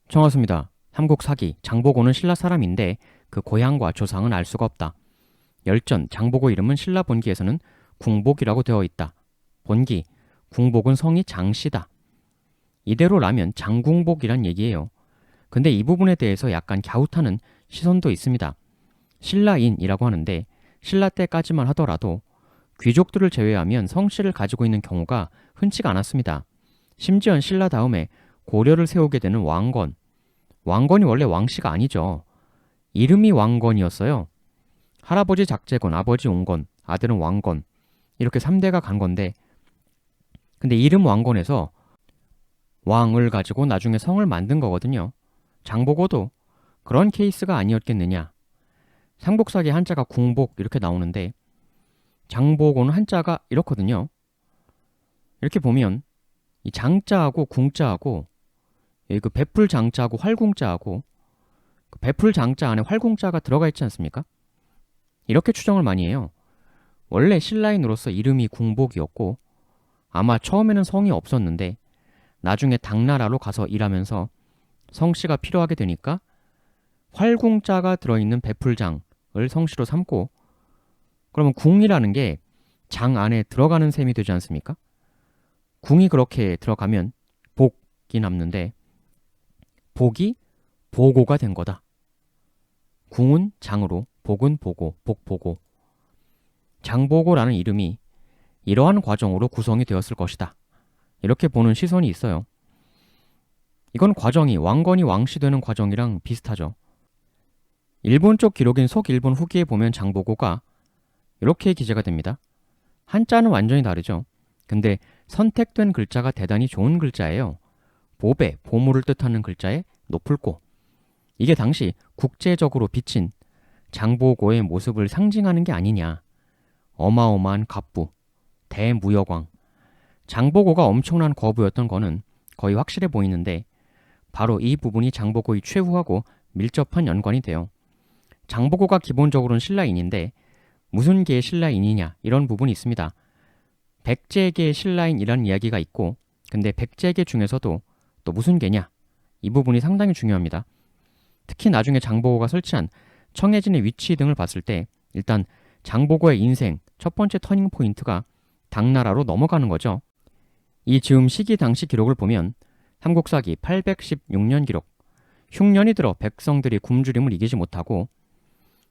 청하습니다. 삼국사기 장보고는 신라 사람인데 그 고향과 조상은 알 수가 없다. 열전 장보고 이름은 신라 본기에서는 궁복이라고 되어 있다. 본기 궁복은 성이 장씨다. 이대로라면 장궁복이란 얘기예요. 근데 이 부분에 대해서 약간 갸웃하는 시선도 있습니다. 신라인이라고 하는데 신라 때까지만 하더라도 귀족들을 제외하면 성씨를 가지고 있는 경우가 흔치가 않았습니다. 심지어 신라 다음에 고려를 세우게 되는 왕건. 왕건이 원래 왕씨가 아니죠. 이름이 왕건이었어요. 할아버지 작재건, 아버지 옹건, 아들은 왕건. 이렇게 3대가 간 건데 근데 이름 왕건에서 왕을 가지고 나중에 성을 만든 거거든요. 장보고도 그런 케이스가 아니었겠느냐. 삼국사기 한자가 궁복 이렇게 나오는데 장보고는 한자가 이렇거든요. 이렇게 보면 이 장자하고 궁자하고 그 베풀 장자하고 활궁자하고 그 베풀 장자 안에 활궁자가 들어가 있지 않습니까? 이렇게 추정을 많이 해요. 원래 신라인으로서 이름이 궁복이었고 아마 처음에는 성이 없었는데 나중에 당나라로 가서 일하면서 성씨가 필요하게 되니까 활궁자가 들어있는 베풀장을 성씨로 삼고 그러면 궁이라는 게 장 안에 들어가는 셈이 되지 않습니까? 궁이 그렇게 들어가면 복이 남는데 복이 보고가 된 거다. 궁은 장으로 복은 보고, 복보고. 장보고라는 이름이 이러한 과정으로 구성이 되었을 것이다. 이렇게 보는 시선이 있어요. 이건 과정이 왕건이 왕씨 되는 과정이랑 비슷하죠. 일본 쪽 기록인 속일본 후기에 보면 장보고가 이렇게 기재가 됩니다. 한자는 완전히 다르죠. 근데 선택된 글자가 대단히 좋은 글자예요. 보배, 보물을 뜻하는 글자에 높을고. 이게 당시 국제적으로 비친 장보고의 모습을 상징하는 게 아니냐. 어마어마한 갑부, 대무역왕. 장보고가 엄청난 거부였던 거는 거의 확실해 보이는데 바로 이 부분이 장보고의 최후하고 밀접한 연관이 돼요. 장보고가 기본적으로는 신라인인데 무슨 계의 신라인이냐 이런 부분이 있습니다. 백제계의 신라인이라는 이야기가 있고 근데 백제계 중에서도 또 무슨 계냐 이 부분이 상당히 중요합니다. 특히 나중에 장보고가 설치한 청해진의 위치 등을 봤을 때 일단 장보고의 인생 첫 번째 터닝 포인트가 당나라로 넘어가는 거죠. 이 즈음 시기 당시 기록을 보면 삼국사기 816년 기록 흉년이 들어 백성들이 굶주림을 이기지 못하고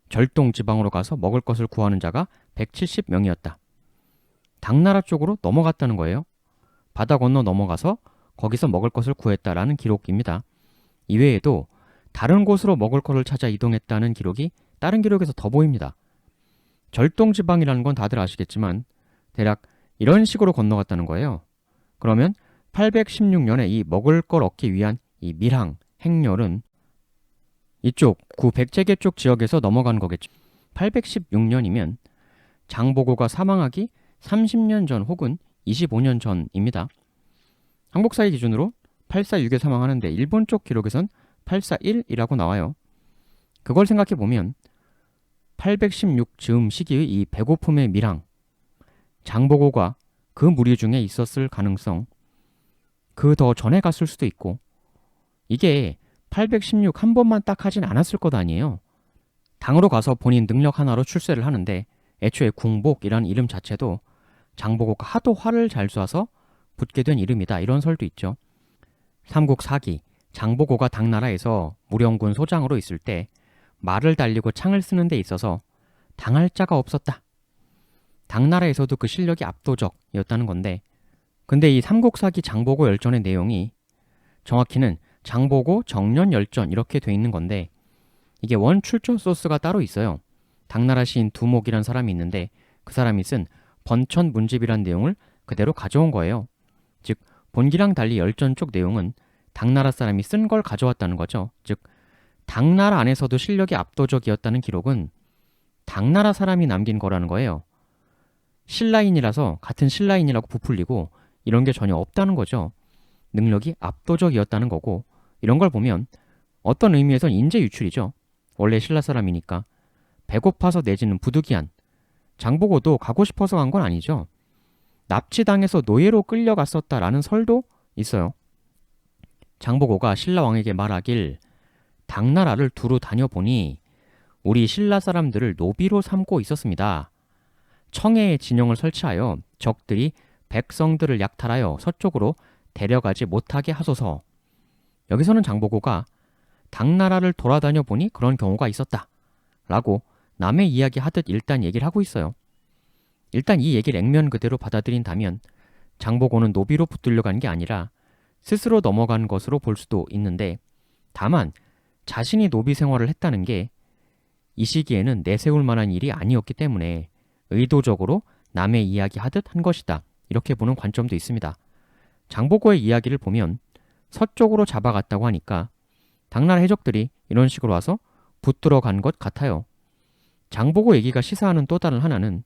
절동 지방으로 가서 먹을 것을 구하는 자가 170명이었다. 당나라 쪽으로 넘어갔다는 거예요. 바다 건너 넘어가서 거기서 먹을 것을 구했다라는 기록입니다. 이외에도 다른 곳으로 먹을 것을 찾아 이동했다는 기록이 다른 기록에서 더 보입니다. 절동 지방이라는 건 다들 아시겠지만 대략 이런 식으로 건너갔다는 거예요. 그러면 816년에 이 먹을 걸 얻기 위한 이 밀항, 행렬은 이쪽 구 백제계 쪽 지역에서 넘어간 거겠죠. 816년이면 장보고가 사망하기 30년 전 혹은 25년 전입니다. 한국사의 기준으로 846에 사망하는데 일본 쪽 기록에선 841이라고 나와요. 그걸 생각해보면 816 즈음 시기의 이 배고픔의 밀항, 장보고가 그 무리 중에 있었을 가능성, 그 더 전에 갔을 수도 있고 이게 816 한 번만 딱 하진 않았을 것 아니에요. 당으로 가서 본인 능력 하나로 출세를 하는데 애초에 궁복이라는 이름 자체도 장보고가 하도 활을 잘 쏴서 붙게 된 이름이다 이런 설도 있죠. 삼국 사기 장보고가 당나라에서 무령군 소장으로 있을 때 말을 달리고 창을 쓰는 데 있어서 당할 자가 없었다. 당나라에서도 그 실력이 압도적이었다는 건데 근데 이 삼국사기 장보고 열전의 내용이 정확히는 장보고 정년열전 이렇게 돼 있는 건데 이게 원 출처 소스가 따로 있어요. 당나라 시인 두목이란 사람이 있는데 그 사람이 쓴 번천문집이란 내용을 그대로 가져온 거예요. 즉 본기랑 달리 열전 쪽 내용은 당나라 사람이 쓴 걸 가져왔다는 거죠. 즉 당나라 안에서도 실력이 압도적이었다는 기록은 당나라 사람이 남긴 거라는 거예요. 신라인이라서 같은 신라인이라고 부풀리고 이런 게 전혀 없다는 거죠. 능력이 압도적이었다는 거고 이런 걸 보면 어떤 의미에선 인재 유출이죠. 원래 신라 사람이니까 배고파서 내지는 부득이한 장보고도 가고 싶어서 간 건 아니죠. 납치당해서 노예로 끌려갔었다라는 설도 있어요. 장보고가 신라왕에게 말하길 당나라를 두루 다녀보니 우리 신라 사람들을 노비로 삼고 있었습니다. 청해에 진영을 설치하여 적들이 백성들을 약탈하여 서쪽으로 데려가지 못하게 하소서. 여기서는 장보고가 당나라를 돌아다녀 보니 그런 경우가 있었다 라고 남의 이야기 하듯 일단 얘기를 하고 있어요. 일단 이 얘기를 액면 그대로 받아들인다면 장보고는 노비로 붙들려 간 게 아니라 스스로 넘어간 것으로 볼 수도 있는데, 다만 자신이 노비 생활을 했다는 게 이 시기에는 내세울 만한 일이 아니었기 때문에 의도적으로 남의 이야기 하듯 한 것이다, 이렇게 보는 관점도 있습니다. 장보고의 이야기를 보면 서쪽으로 잡아갔다고 하니까 당나라 해적들이 이런 식으로 와서 붙들어 간 것 같아요. 장보고 얘기가 시사하는 또 다른 하나는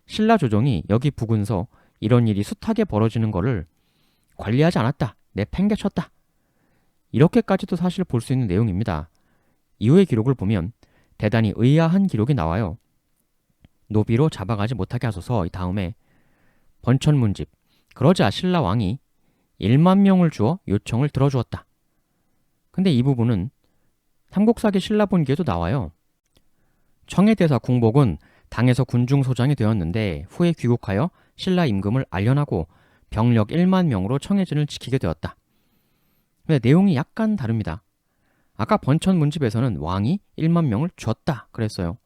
신라 조정이 여기 부근서 이런 일이 숱하게 벌어지는 거를 관리하지 않았다, 내팽개쳤다, 이렇게까지도 사실 볼 수 있는 내용입니다. 이후의 기록을 보면 대단히 의아한 기록이 나와요. 노비로 잡아가지 못하게 하소서. 이 다음에 번천문집, 그러자 신라 왕이 1만 명을 주어 요청을 들어주었다. 근데 이 부분은 삼국사기 신라본기에도 나와요. 청해대사 궁복은 당에서 군중소장이 되었는데 후에 귀국하여 신라 임금을 알련하고 병력 1만 명으로 청해진을 지키게 되었다. 근데 내용이 약간 다릅니다. 아까 번천문집에서는 왕이 1만 명을 줬다 그랬어요.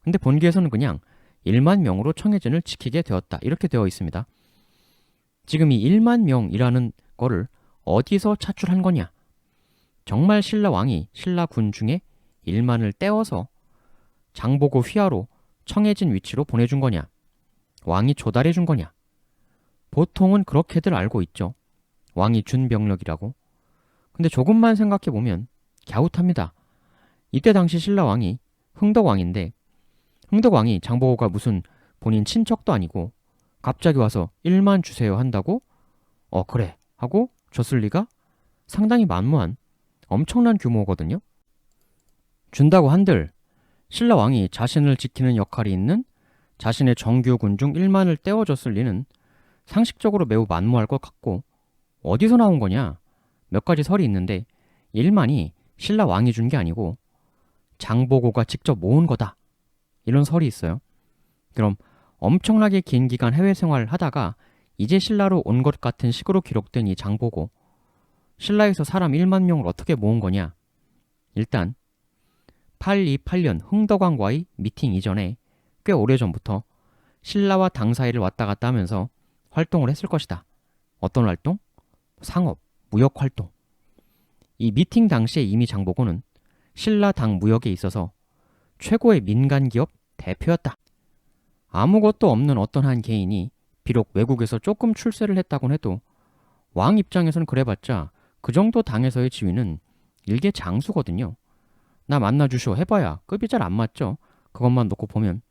근데 본기에서는 그냥 1만 명으로 청해진을 지키게 되었다, 이렇게 되어 있습니다. 지금 이 1만 명이라는 거를 어디서 차출한 거냐? 정말 신라 왕이 신라 군 중에 1만을 떼어서 장보고 휘하로 청해진 위치로 보내준 거냐? 왕이 조달해 준 거냐? 보통은 그렇게들 알고 있죠. 왕이 준 병력이라고. 근데 조금만 생각해 보면 갸웃합니다. 이때 당시 신라 왕이 흥덕왕인데, 흥덕왕이 장보고가 무슨 본인 친척도 아니고 갑자기 와서 1만 주세요 한다고 그래 하고 줬을 리가 상당히 만무한 엄청난 규모거든요. 준다고 한들 신라 왕이 자신을 지키는 역할이 있는 자신의 정규군 중 1만을 떼어줬을 리는 상식적으로 매우 만무할 것 같고, 어디서 나온 거냐? 몇 가지 설이 있는데 1만이 신라 왕이 준 게 아니고 장보고가 직접 모은 거다, 이런 설이 있어요. 그럼 엄청나게 긴 기간 해외 생활을 하다가 이제 신라로 온 것 같은 식으로 기록된 이 장보고, 신라에서 사람 1만 명을 어떻게 모은 거냐? 일단 828년 흥덕왕과의 미팅 이전에 꽤 오래전부터 신라와 당 사이를 왔다 갔다 하면서 활동을 했을 것이다. 어떤 활동? 상업, 무역 활동. 이 미팅 당시에 이미 장보고는 신라 당 무역에 있어서 최고의 민간 기업 대표였다. 아무것도 없는 어떤 한 개인이 비록 외국에서 조금 출세를 했다곤 해도 왕 입장에서는 그래봤자 그 정도 당에서의 지위는 일개 장수거든요. 나 만나주쇼 해봐야 급이 잘 안 맞죠. 그것만 놓고 보면.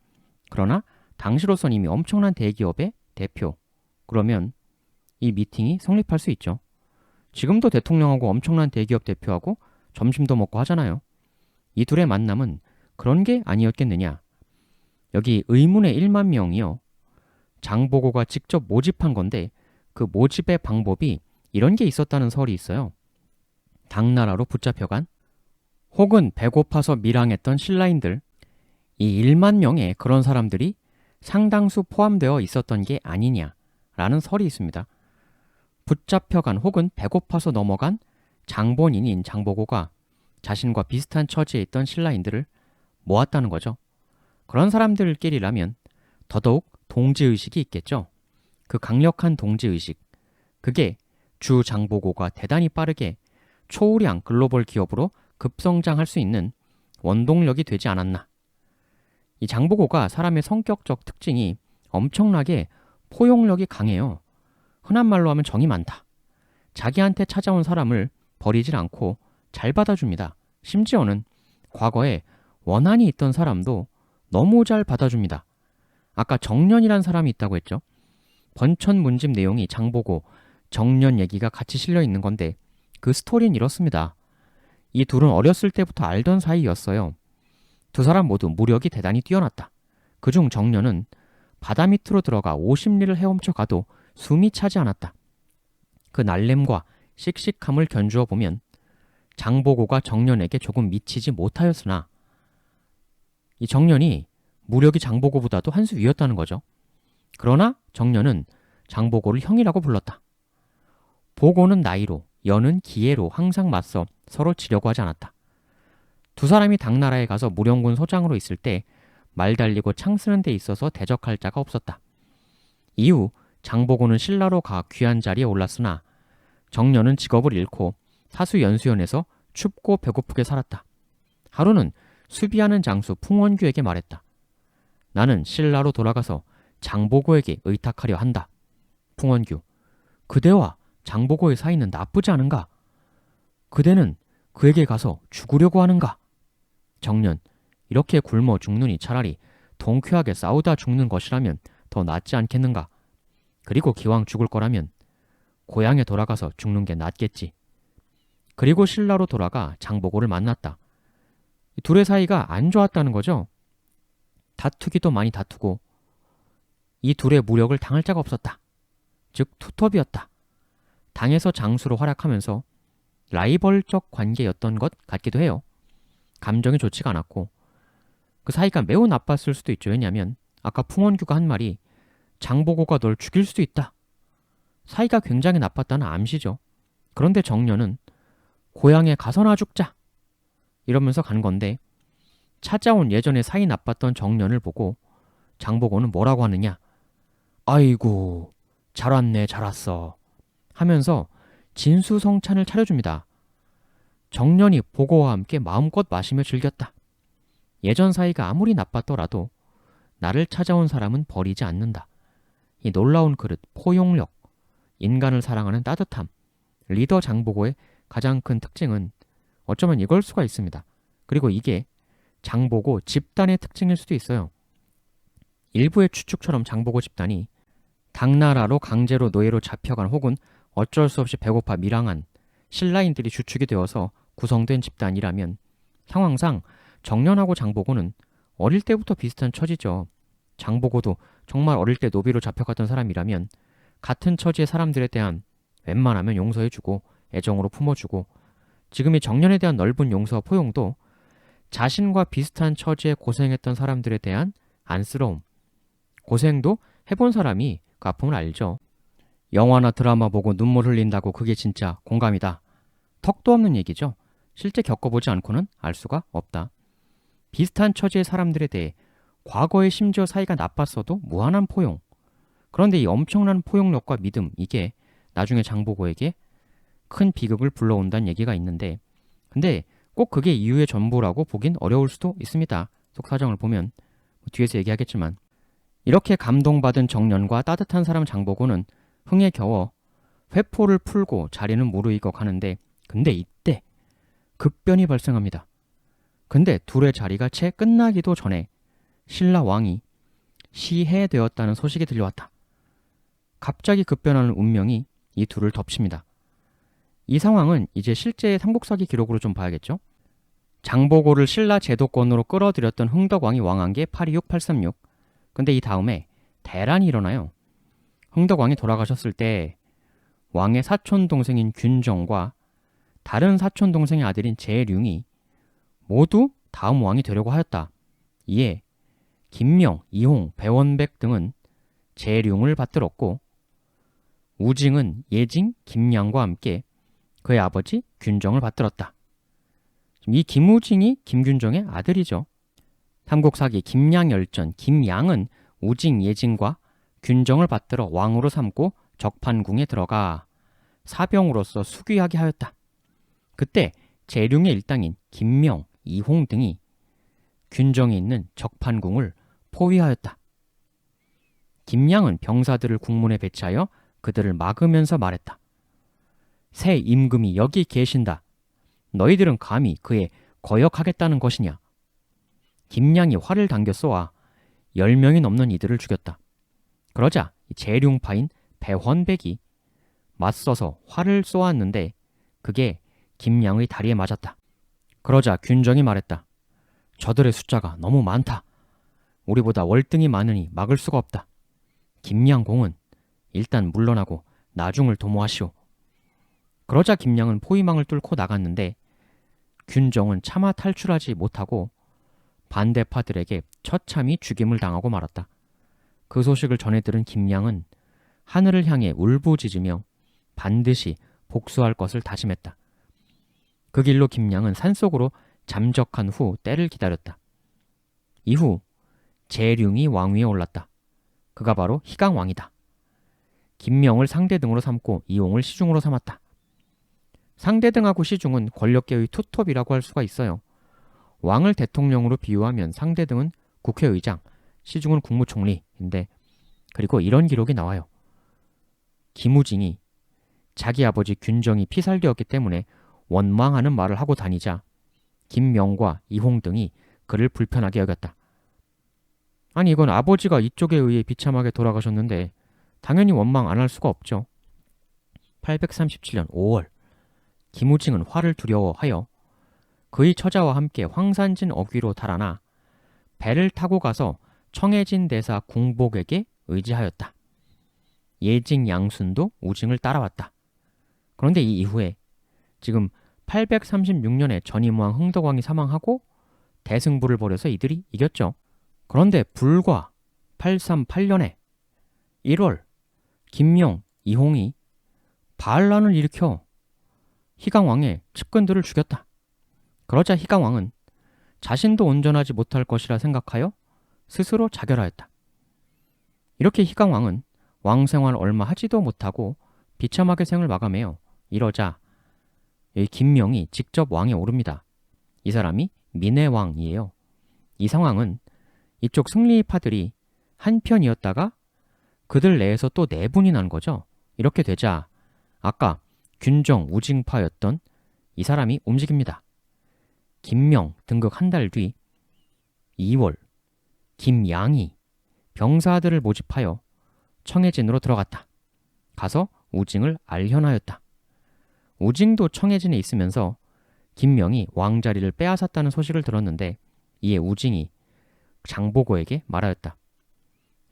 그러나 당시로선 이미 엄청난 대기업의 대표. 그러면 이 미팅이 성립할 수 있죠. 지금도 대통령하고 엄청난 대기업 대표하고 점심도 먹고 하잖아요. 이 둘의 만남은 그런 게 아니었겠느냐. 여기 의문의 1만 명이요. 장보고가 직접 모집한 건데 그 모집의 방법이 이런 게 있었다는 설이 있어요. 당나라로 붙잡혀간 혹은 배고파서 밀항했던 신라인들, 이 1만 명의 그런 사람들이 상당수 포함되어 있었던 게 아니냐라는 설이 있습니다. 붙잡혀간 혹은 배고파서 넘어간 장본인인 장보고가 자신과 비슷한 처지에 있던 신라인들을 모았다는 거죠. 그런 사람들끼리라면 더더욱 동지의식이 있겠죠. 그 강력한 동지의식, 그게 주 장보고가 대단히 빠르게 초우량 글로벌 기업으로 급성장할 수 있는 원동력이 되지 않았나. 이 장보고가 사람의 성격적 특징이 엄청나게 포용력이 강해요. 흔한 말로 하면 정이 많다. 자기한테 찾아온 사람을 버리질 않고 잘 받아줍니다. 심지어는 과거에 원한이 있던 사람도 너무 잘 받아줍니다. 아까 정년이란 사람이 있다고 했죠. 번천문집 내용이 장보고, 정년 얘기가 같이 실려 있는 건데 그 스토리는 이렇습니다. 이 둘은 어렸을 때부터 알던 사이였어요. 두 사람 모두 무력이 대단히 뛰어났다. 그중 정년은 바다 밑으로 들어가 50리를 헤엄쳐 가도 숨이 차지 않았다. 그 날렘과 씩씩함을 견주어 보면 장보고가 정년에게 조금 미치지 못하였으나 이 정년이 무력이 장보고보다도 한 수 위였다는 거죠. 그러나 정년은 장보고를 형이라고 불렀다. 보고는 나이로, 연은 기회로 항상 맞서 서로 지려고 하지 않았다. 두 사람이 당나라에 가서 무령군 소장으로 있을 때 말 달리고 창 쓰는 데 있어서 대적할 자가 없었다. 이후 장보고는 신라로 가 귀한 자리에 올랐으나 정년은 직업을 잃고 사수연수연에서 춥고 배고프게 살았다. 하루는 수비하는 장수 풍원규에게 말했다. 나는 신라로 돌아가서 장보고에게 의탁하려 한다. 풍원규, 그대와 장보고의 사이는 나쁘지 않은가? 그대는 그에게 가서 죽으려고 하는가? 정년, 이렇게 굶어 죽느니 차라리 통쾌하게 싸우다 죽는 것이라면 더 낫지 않겠는가? 그리고 기왕 죽을 거라면 고향에 돌아가서 죽는 게 낫겠지. 그리고 신라로 돌아가 장보고를 만났다. 둘의 사이가 안 좋았다는 거죠. 다투기도 많이 다투고 이 둘의 무력을 당할 자가 없었다. 즉 투톱이었다. 당에서 장수로 활약하면서 라이벌적 관계였던 것 같기도 해요. 감정이 좋지가 않았고 그 사이가 매우 나빴을 수도 있죠. 왜냐하면 아까 풍원규가 한 말이 장보고가 널 죽일 수도 있다. 사이가 굉장히 나빴다는 암시죠. 그런데 정년은 고향에 가서나 죽자 이러면서 간 건데 찾아온 예전에 사이 나빴던 정년을 보고 장보고는 뭐라고 하느냐. 아이고 잘 왔네 잘 왔어 하면서 진수성찬을 차려줍니다. 정년이 보고와 함께 마음껏 마시며 즐겼다. 예전 사이가 아무리 나빴더라도 나를 찾아온 사람은 버리지 않는다. 이 놀라운 그릇, 포용력, 인간을 사랑하는 따뜻함, 리더 장보고의 가장 큰 특징은 어쩌면 이걸 수가 있습니다. 그리고 이게 장보고 집단의 특징일 수도 있어요. 일부의 추측처럼 장보고 집단이 당나라로 강제로 노예로 잡혀간 혹은 어쩔 수 없이 배고파 밀항한 신라인들이 주축이 되어서 구성된 집단이라면 상황상 정년하고 장보고는 어릴 때부터 비슷한 처지죠. 장보고도 정말 어릴 때 노비로 잡혀갔던 사람이라면 같은 처지의 사람들에 대한 웬만하면 용서해주고 애정으로 품어주고 지금의 정년에 대한 넓은 용서와 포용도 자신과 비슷한 처지에 고생했던 사람들에 대한 안쓰러움, 고생도 해본 사람이 그 아픔을 알죠. 영화나 드라마 보고 눈물 흘린다고 그게 진짜 공감이다. 턱도 없는 얘기죠. 실제 겪어보지 않고는 알 수가 없다. 비슷한 처지의 사람들에 대해 과거에 심지어 사이가 나빴어도 무한한 포용. 그런데 이 엄청난 포용력과 믿음, 이게 나중에 장보고에게 큰 비극을 불러온다는 얘기가 있는데 근데 꼭 그게 이유의 전부라고 보긴 어려울 수도 있습니다. 속사정을 보면 뒤에서 얘기하겠지만 이렇게 감동받은 정년과 따뜻한 사람 장보고는 흥에 겨워 회포를 풀고 자리는 무르익어 가는데 근데 이때 급변이 발생합니다. 근데 둘의 자리가 채 끝나기도 전에 신라 왕이 시해되었다는 소식이 들려왔다. 갑자기 급변하는 운명이 이 둘을 덮칩니다. 이 상황은 이제 실제의 삼국사기 기록으로 좀 봐야겠죠. 장보고를 신라 제도권으로 끌어들였던 흥덕왕이 왕한 게 826-836. 근데 이 다음에 대란이 일어나요. 흥덕왕이 돌아가셨을 때 왕의 사촌 동생인 균정과 다른 사촌 동생의 아들인 제룡이 모두 다음 왕이 되려고 하였다. 이에 김명, 이홍, 배원백 등은 제룡을 받들었고 우징은 예징, 김양과 함께 그의 아버지 균정을 받들었다. 이 김우징이 김균정의 아들이죠. 삼국사기 김양열전, 김양은 우징, 예징과 균정을 받들어 왕으로 삼고 적판궁에 들어가 사병으로서 수귀하게 하였다. 그때 제룡의 일당인 김명, 이홍 등이 균정에 있는 적판궁을 포위하였다. 김양은 병사들을 궁문에 배치하여 그들을 막으면서 말했다. 새 임금이 여기 계신다. 너희들은 감히 그에 거역하겠다는 것이냐. 김양이 활을 당겨 쏘아 10명이 넘는 이들을 죽였다. 그러자 제룡파인 배헌백이 맞서서 활을 쏘았는데 그게 김양의 다리에 맞았다. 그러자 균정이 말했다. 저들의 숫자가 너무 많다. 우리보다 월등히 많으니 막을 수가 없다. 김양공은 일단 물러나고 나중을 도모하시오. 그러자 김양은 포위망을 뚫고 나갔는데 균정은 차마 탈출하지 못하고 반대파들에게 처참히 죽임을 당하고 말았다. 그 소식을 전해 들은 김양은 하늘을 향해 울부짖으며 반드시 복수할 것을 다짐했다. 그 길로 김양은 산속으로 잠적한 후 때를 기다렸다. 이후 재룡이 왕위에 올랐다. 그가 바로 희강왕이다. 김명을 상대등으로 삼고 이홍을 시중으로 삼았다. 상대등하고 시중은 권력계의 투톱이라고 할 수가 있어요. 왕을 대통령으로 비유하면 상대등은 국회의장, 시중은 국무총리인데, 그리고 이런 기록이 나와요. 김우징이 자기 아버지 균정이 피살되었기 때문에 원망하는 말을 하고 다니자 김명과 이홍 등이 그를 불편하게 여겼다. 아니, 이건 아버지가 이쪽에 의해 비참하게 돌아가셨는데 당연히 원망 안 할 수가 없죠. 837년 5월 김우징은 화를 두려워하여 그의 처자와 함께 황산진 어귀로 달아나 배를 타고 가서 청해진 대사 궁복에게 의지하였다. 예징 양순도 우징을 따라왔다. 그런데 이 이후에 지금 836년에 전임왕 흥덕왕이 사망하고 대승부를 벌여서 이들이 이겼죠. 그런데 불과 838년에 1월 김명, 이홍이 반란을 일으켜 희강왕의 측근들을 죽였다. 그러자 희강왕은 자신도 온전하지 못할 것이라 생각하여 스스로 자결하였다. 이렇게 희강왕은 왕생활 얼마 하지도 못하고 비참하게 생을 마감해요. 이러자 김명이 직접 왕에 오릅니다. 이 사람이 민해왕이에요. 이 상황은 이쪽 승리파들이 한편이었다가 그들 내에서 또 내분이 난 거죠. 이렇게 되자 아까 균정 우징파였던 이 사람이 움직입니다. 김명 등극 한 달 뒤 2월 김양이 병사들을 모집하여 청해진으로 들어갔다. 가서 우징을 알현하였다. 우징도 청해진에 있으면서 김명이 왕자리를 빼앗았다는 소식을 들었는데 이에 우징이 장보고에게 말하였다.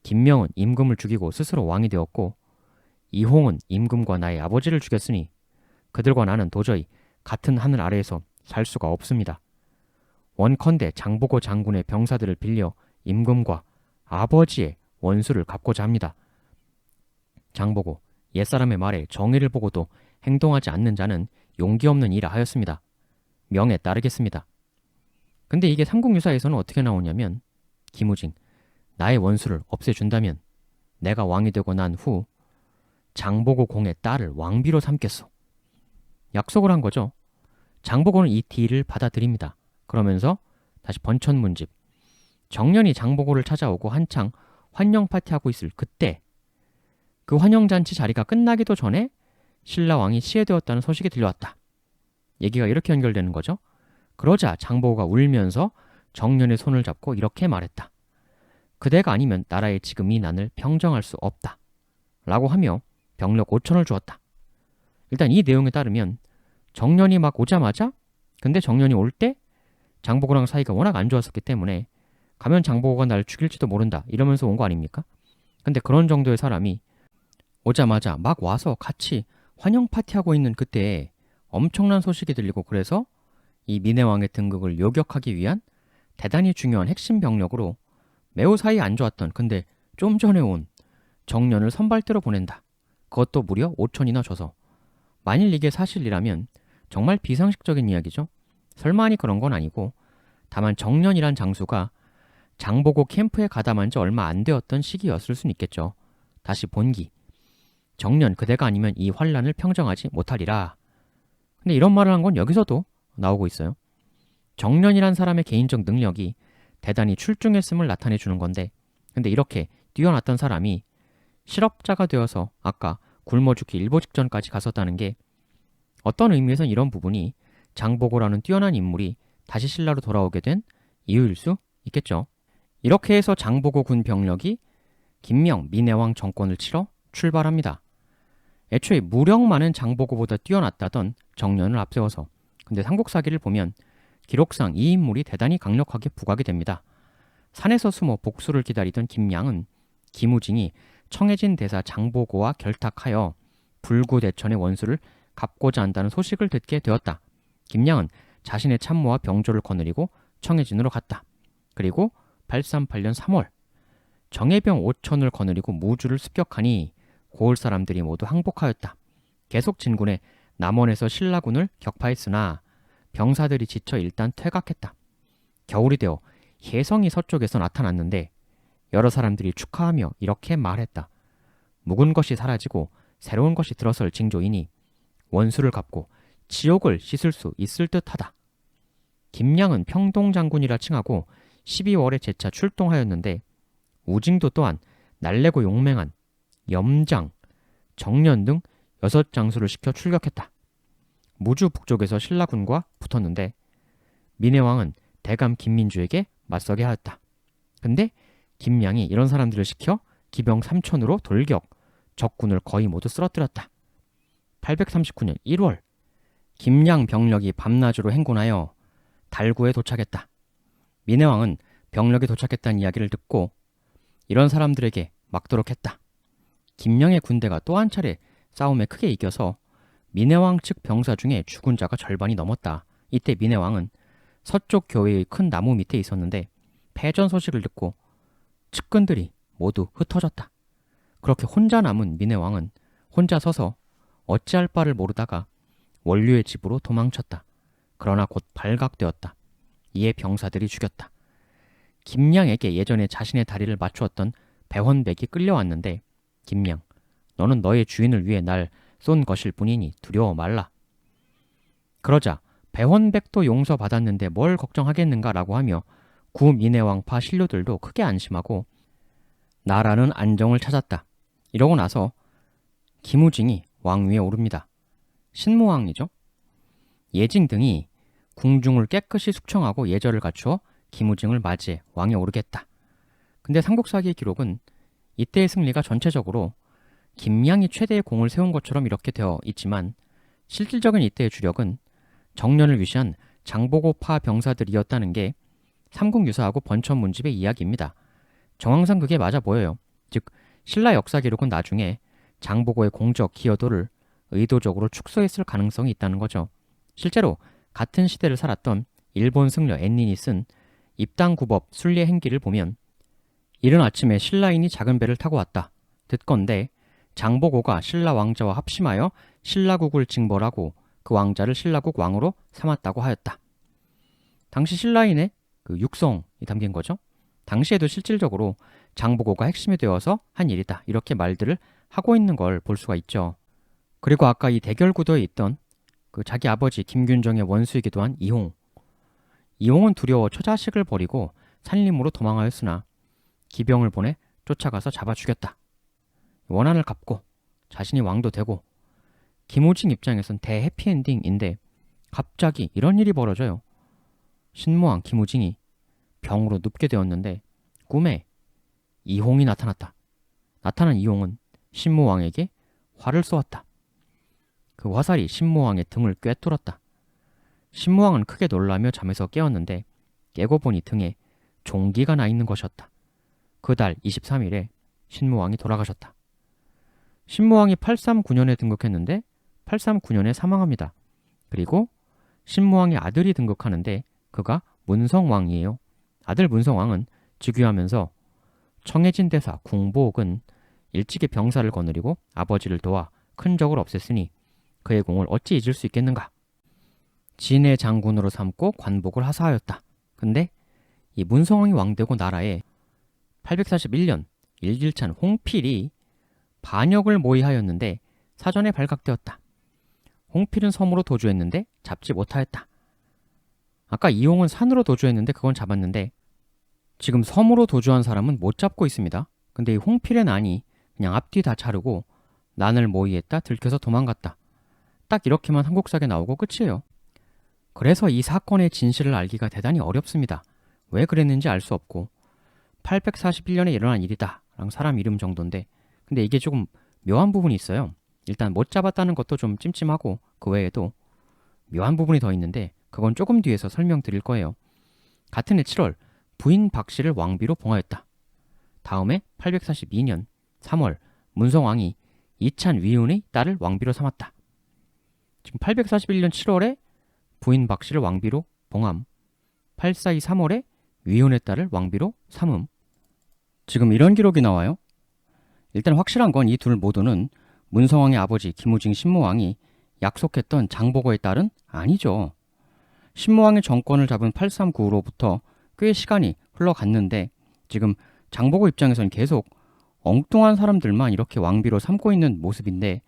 김명은 임금을 죽이고 스스로 왕이 되었고 이홍은 임금과 나의 아버지를 죽였으니 그들과 나는 도저히 같은 하늘 아래에서 살 수가 없습니다. 원컨대 장보고 장군의 병사들을 빌려 임금과 아버지의 원수를 갚고자 합니다. 장보고 옛사람의 말에 정의를 보고도 행동하지 않는 자는 용기 없는 일을 하였습니다. 명에 따르겠습니다. 근데 이게 삼국유사에서는 어떻게 나오냐면 김우징, 나의 원수를 없애준다면 내가 왕이 되고 난 후 장보고 공의 딸을 왕비로 삼겠소. 약속을 한 거죠. 장보고는 이 딜을 받아들입니다. 그러면서 다시 번천문집 정년이 장보고를 찾아오고 한창 환영 파티하고 있을 그때 그 환영잔치 자리가 끝나기도 전에 신라왕이 시해되었다는 소식이 들려왔다. 얘기가 이렇게 연결되는 거죠. 그러자 장보고가 울면서 정년의 손을 잡고 이렇게 말했다. 그대가 아니면 나라의 지금 이 난을 평정할 수 없다. 라고 하며 병력 5천을 주었다. 일단 이 내용에 따르면 정년이 막 오자마자 근데 정년이 올 때 장보고랑 사이가 워낙 안 좋았었기 때문에 가면 장보고가 날 죽일지도 모른다 이러면서 온 거 아닙니까? 근데 그런 정도의 사람이 오자마자 막 와서 같이 환영 파티하고 있는 그때에 엄청난 소식이 들리고 그래서 이 민해왕의 등극을 요격하기 위한 대단히 중요한 핵심 병력으로 매우 사이 안 좋았던 근데 좀 전에 온 정년을 선발대로 보낸다. 그것도 무려 5천이나 줘서. 만일 이게 사실이라면 정말 비상식적인 이야기죠. 설마니 그런 건 아니고 다만 정년이란 장수가 장보고 캠프에 가담한 지 얼마 안 되었던 시기였을 수는 있겠죠. 다시 본기. 정년 그대가 아니면 이 환란을 평정하지 못하리라. 근데 이런 말을 한 건 여기서도 나오고 있어요. 정년이란 사람의 개인적 능력이 대단히 출중했음을 나타내 주는 건데 근데 이렇게 뛰어났던 사람이 실업자가 되어서 아까 굶어 죽기 일보 직전까지 갔었다는 게 어떤 의미에선 이런 부분이 장보고라는 뛰어난 인물이 다시 신라로 돌아오게 된 이유일 수 있겠죠. 이렇게 해서 장보고 군 병력이 김명, 민해왕 정권을 치러 출발합니다. 애초에 무력만은 장보고보다 뛰어났다던 정년을 앞세워서 근데 삼국사기를 보면 기록상 이 인물이 대단히 강력하게 부각이 됩니다. 산에서 숨어 복수를 기다리던 김양은 김우징이 청해진 대사 장보고와 결탁하여 불구대천의 원수를 갚고자 한다는 소식을 듣게 되었다. 김양은 자신의 참모와 병조를 거느리고 청해진으로 갔다. 그리고 838년 3월 정예병 5천을 거느리고 무주를 습격하니 고을 사람들이 모두 항복하였다. 계속 진군해 남원에서 신라군을 격파했으나 병사들이 지쳐 일단 퇴각했다. 겨울이 되어 혜성이 서쪽에서 나타났는데 여러 사람들이 축하하며 이렇게 말했다. 묵은 것이 사라지고 새로운 것이 들어설 징조이니 원수를 갚고 지옥을 씻을 수 있을 듯하다. 김양은 평동장군이라 칭하고 12월에 재차 출동하였는데 우징도 또한 날래고 용맹한 염장, 정년 등 6장수를 시켜 출격했다. 무주 북쪽에서 신라군과 붙었는데 민해왕은 대감 김민주에게 맞서게 하였다. 근데 김양이 이런 사람들을 시켜 기병 3천으로 돌격, 적군을 거의 모두 쓰러뜨렸다. 839년 1월 김양 병력이 밤낮으로 행군하여 달구에 도착했다. 민해왕은 병력이 도착했다는 이야기를 듣고 이런 사람들에게 막도록 했다. 김양의 군대가 또 한 차례 싸움에 크게 이겨서 민해왕 측 병사 중에 죽은 자가 절반이 넘었다. 이때 민해왕은 서쪽 교회의 큰 나무 밑에 있었는데 패전 소식을 듣고 측근들이 모두 흩어졌다. 그렇게 혼자 남은 민해왕은 혼자 서서 어찌할 바를 모르다가 원류의 집으로 도망쳤다. 그러나 곧 발각되었다. 이에 병사들이 죽였다. 김양에게 예전에 자신의 다리를 맞추었던 배헌백이 끌려왔는데 김양, 너는 너의 주인을 위해 날 쏜 것일 뿐이니 두려워 말라. 그러자 배헌백도 용서받았는데 뭘 걱정하겠는가라고 하며 구민해왕파 신료들도 크게 안심하고 나라는 안정을 찾았다. 이러고 나서 김우징이 왕위에 오릅니다. 신무왕이죠. 예징 등이 궁중을 깨끗이 숙청하고 예절을 갖추어 김우징을 맞이해 왕에 오르겠다. 근데 삼국사기의 기록은 이때의 승리가 전체적으로 김양이 최대의 공을 세운 것처럼 이렇게 되어 있지만 실질적인 이때의 주력은 정년을 위시한 장보고파 병사들이었다는 게 삼국유사하고 번천문집의 이야기입니다. 정황상 그게 맞아 보여요. 즉 신라 역사 기록은 나중에 장보고의 공적 기여도를 의도적으로 축소했을 가능성이 있다는 거죠. 실제로 같은 시대를 살았던 일본 승려 앤닌이 쓴 입당구법 순례 행기를 보면 이른 아침에 신라인이 작은 배를 타고 왔다. 듣건대 장보고가 신라 왕자와 합심하여 신라국을 징벌하고 그 왕자를 신라국 왕으로 삼았다고 하였다. 당시 신라인의 그 육성이 담긴 거죠. 당시에도 실질적으로 장보고가 핵심이 되어서 한 일이다. 이렇게 말들을 하고 있는 걸 볼 수가 있죠. 그리고 아까 이 대결 구도에 있던 그 자기 아버지 김균정의 원수이기도 한 이홍. 이홍은 두려워 처자식을 버리고 산림으로 도망하였으나 기병을 보내 쫓아가서 잡아 죽였다. 원한을 갚고 자신이 왕도 되고 김우징 입장에선 대해피엔딩인데 갑자기 이런 일이 벌어져요. 신무왕 김우징이 병으로 눕게 되었는데 꿈에 이홍이 나타났다. 나타난 이홍은 신무왕에게 활을 쏘았다. 그 화살이 신무왕의 등을 꿰뚫었다. 신무왕은 크게 놀라며 잠에서 깨었는데 깨고 보니 등에 종기가 나 있는 것이었다. 그달 23일에 신무왕이 돌아가셨다. 신무왕이 839년에 등극했는데 839년에 사망합니다. 그리고 신무왕의 아들이 등극하는데 그가 문성왕이에요. 아들 문성왕은 즉위하면서 청해진 대사 궁보옥은 일찍이 병사를 거느리고 아버지를 도와 큰 적을 없앴으니 그의 공을 어찌 잊을 수 있겠는가. 진의 장군으로 삼고 관복을 하사하였다. 근데 이 문성왕이 왕되고 나라에 841년 일길찬 홍필이 반역을 모의하였는데 사전에 발각되었다. 홍필은 섬으로 도주했는데 잡지 못하였다. 아까 이홍은 산으로 도주했는데 그건 잡았는데 지금 섬으로 도주한 사람은 못 잡고 있습니다. 근데 이 홍필의 난이 그냥 앞뒤 다 자르고 난을 모의했다 들켜서 도망갔다. 딱 이렇게만 한국사에 나오고 끝이에요. 그래서 이 사건의 진실을 알기가 대단히 어렵습니다. 왜 그랬는지 알 수 없고 841년에 일어난 일이다 랑 사람 이름 정도인데 근데 이게 조금 묘한 부분이 있어요. 일단 못 잡았다는 것도 좀 찜찜하고 그 외에도 묘한 부분이 더 있는데 그건 조금 뒤에서 설명드릴 거예요. 같은 해 7월 부인 박씨를 왕비로 봉하였다. 다음에 842년 3월 문성왕이 이찬 위운의 딸을 왕비로 삼았다. 지금 841년 7월에 부인 박씨를 왕비로 봉함. 842 3월에 위훈의 딸을 왕비로 삼음. 지금 이런 기록이 나와요. 일단 확실한 건 이 둘 모두는 문성왕의 아버지 김우징 신무왕이 약속했던 장보고의 딸은 아니죠. 신무왕의 정권을 잡은 839로부터 꽤 시간이 흘러갔는데 지금 장보고 입장에서는 계속 엉뚱한 사람들만 이렇게 왕비로 삼고 있는 모습인데,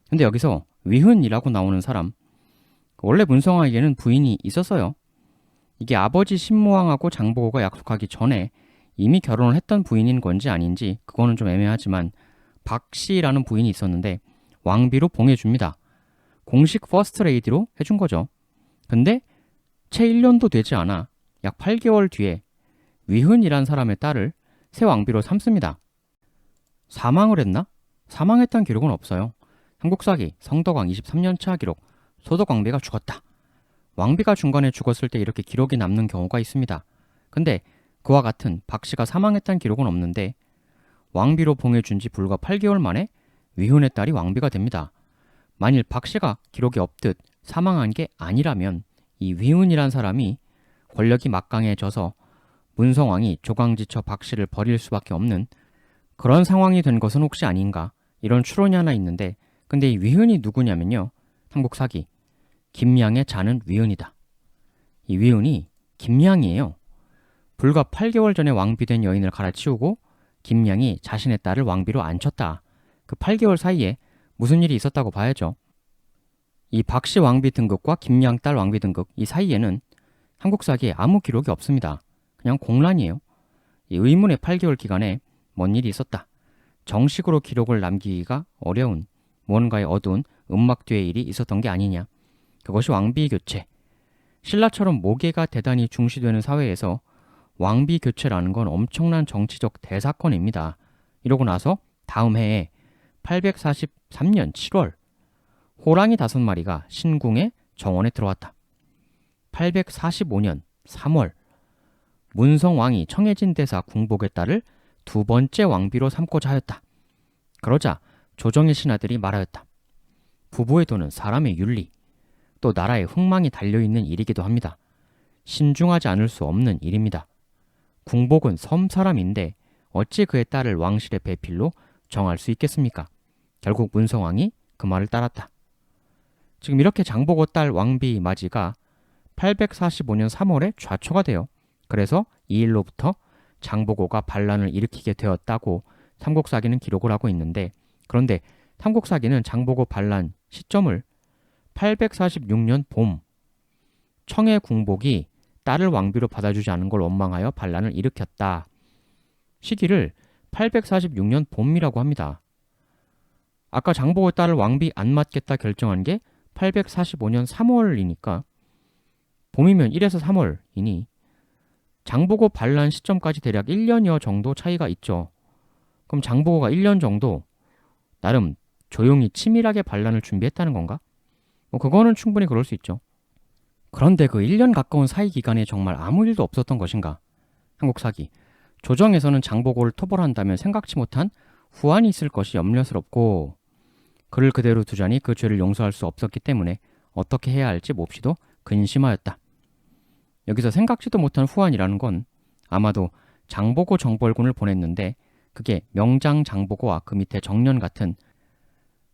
근데 여기서 위훈이라고 나오는 사람, 원래 문성왕에게는 부인이 있었어요. 이게 아버지 신무왕하고 장보고가 약속하기 전에 이미 결혼을 했던 부인인 건지 아닌지 그거는 좀 애매하지만 박씨라는 부인이 있었는데 왕비로 봉해줍니다. 공식 퍼스트 레이디로 해준 거죠. 근데 채 1년도 되지 않아 약 8개월 뒤에 위훈이란 사람의 딸을 새 왕비로 삼습니다. 사망을 했나? 사망했다는 기록은 없어요. 삼국사기 성덕왕 23년차 기록 소덕왕비가 죽었다. 왕비가 중간에 죽었을 때 이렇게 기록이 남는 경우가 있습니다. 근데 그와 같은 박씨가 사망했다는 기록은 없는데 왕비로 봉해준 지 불과 8개월 만에 위훈의 딸이 왕비가 됩니다. 만일 박씨가 기록이 없듯 사망한 게 아니라면 이 위훈이란 사람이 권력이 막강해져서 문성왕이 조강지처 박씨를 버릴 수밖에 없는 그런 상황이 된 것은 혹시 아닌가, 이런 추론이 하나 있는데, 근데 이 위훈이 누구냐면요, 삼국사기 김양의 자는 위훈이다. 이 위훈이 김양이에요. 불과 8개월 전에 왕비된 여인을 갈아치우고 김양이 자신의 딸을 왕비로 앉혔다. 그 8개월 사이에 무슨 일이 있었다고 봐야죠. 이 박씨 왕비 등극과 김양 딸 왕비 등극 이 사이에는 한국사기에 아무 기록이 없습니다. 그냥 공란이에요. 이 의문의 8개월 기간에 뭔 일이 있었다. 정식으로 기록을 남기기가 어려운 뭔가의 어두운 음막 뒤의 일이 있었던 게 아니냐. 그것이 왕비 교체. 신라처럼 모계가 대단히 중시되는 사회에서 왕비 교체라는 건 엄청난 정치적 대사건입니다. 이러고 나서 다음 해에 843년 7월 호랑이 5마리가 신궁의 정원에 들어왔다. 845년 3월 문성왕이 청해진 대사 궁복의 딸을 두 번째 왕비로 삼고자 하였다. 그러자 조정의 신하들이 말하였다. 부부의 도는 사람의 윤리, 또 나라의 흥망이 달려있는 일이기도 합니다. 신중하지 않을 수 없는 일입니다. 궁복은 섬 사람인데 어찌 그의 딸을 왕실의 배필로 정할 수 있겠습니까? 결국 문성왕이 그 말을 따랐다. 지금 이렇게 장보고 딸 왕비 맞이가 845년 3월에 좌초가 돼요. 그래서 이 일로부터 장보고가 반란을 일으키게 되었다고 삼국사기는 기록을 하고 있는데, 그런데 삼국사기는 장보고 반란 시점을 846년 봄 청해 궁복이 딸을 왕비로 받아주지 않은 걸 원망하여 반란을 일으켰다. 시기를 846년 봄이라고 합니다. 아까 장보고 딸을 왕비 안 맞겠다 결정한 게 845년 3월이니까 봄이면 1에서 3월이니 장보고 반란 시점까지 대략 1년여 정도 차이가 있죠. 그럼 장보고가 1년 정도 나름 조용히 치밀하게 반란을 준비했다는 건가? 그거는 충분히 그럴 수 있죠. 그런데 그 1년 가까운 사이 기간에 정말 아무 일도 없었던 것인가? 한국사기. 조정에서는 장보고를 토벌한다면 생각지 못한 후환이 있을 것이 염려스럽고 그를 그대로 두자니 그 죄를 용서할 수 없었기 때문에 어떻게 해야 할지 몹시도 근심하였다. 여기서 생각지도 못한 후환이라는 건 아마도 장보고 정벌군을 보냈는데 그게 명장 장보고와 그 밑에 정년 같은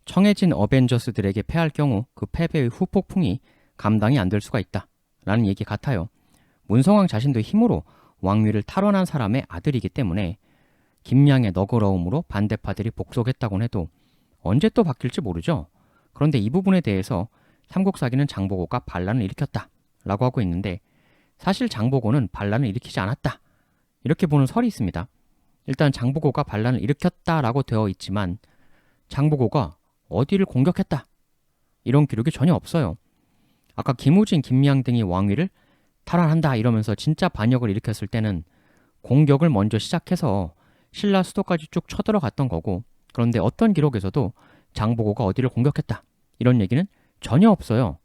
청해진 어벤져스들에게 패할 경우 그 패배의 후폭풍이 감당이 안 될 수가 있다 라는 얘기 같아요. 문성왕 자신도 힘으로 왕위를 탈환한 사람의 아들이기 때문에 김양의 너그러움으로 반대파들이 복속했다곤 해도 언제 또 바뀔지 모르죠. 그런데 이 부분에 대해서 삼국사기는 장보고가 반란을 일으켰다 라고 하고 있는데, 사실 장보고는 반란을 일으키지 않았다 이렇게 보는 설이 있습니다. 일단 장보고가 반란을 일으켰다라고 되어 있지만 장보고가 어디를 공격했다 이런 기록이 전혀 없어요. 아까 김우진, 김양 등이 왕위를 탈환한다 이러면서 진짜 반역을 일으켰을 때는 공격을 먼저 시작해서 신라 수도까지 쭉 쳐들어갔던 거고, 그런데 어떤 기록에서도 장보고가 어디를 공격했다 이런 얘기는 전혀 없어요.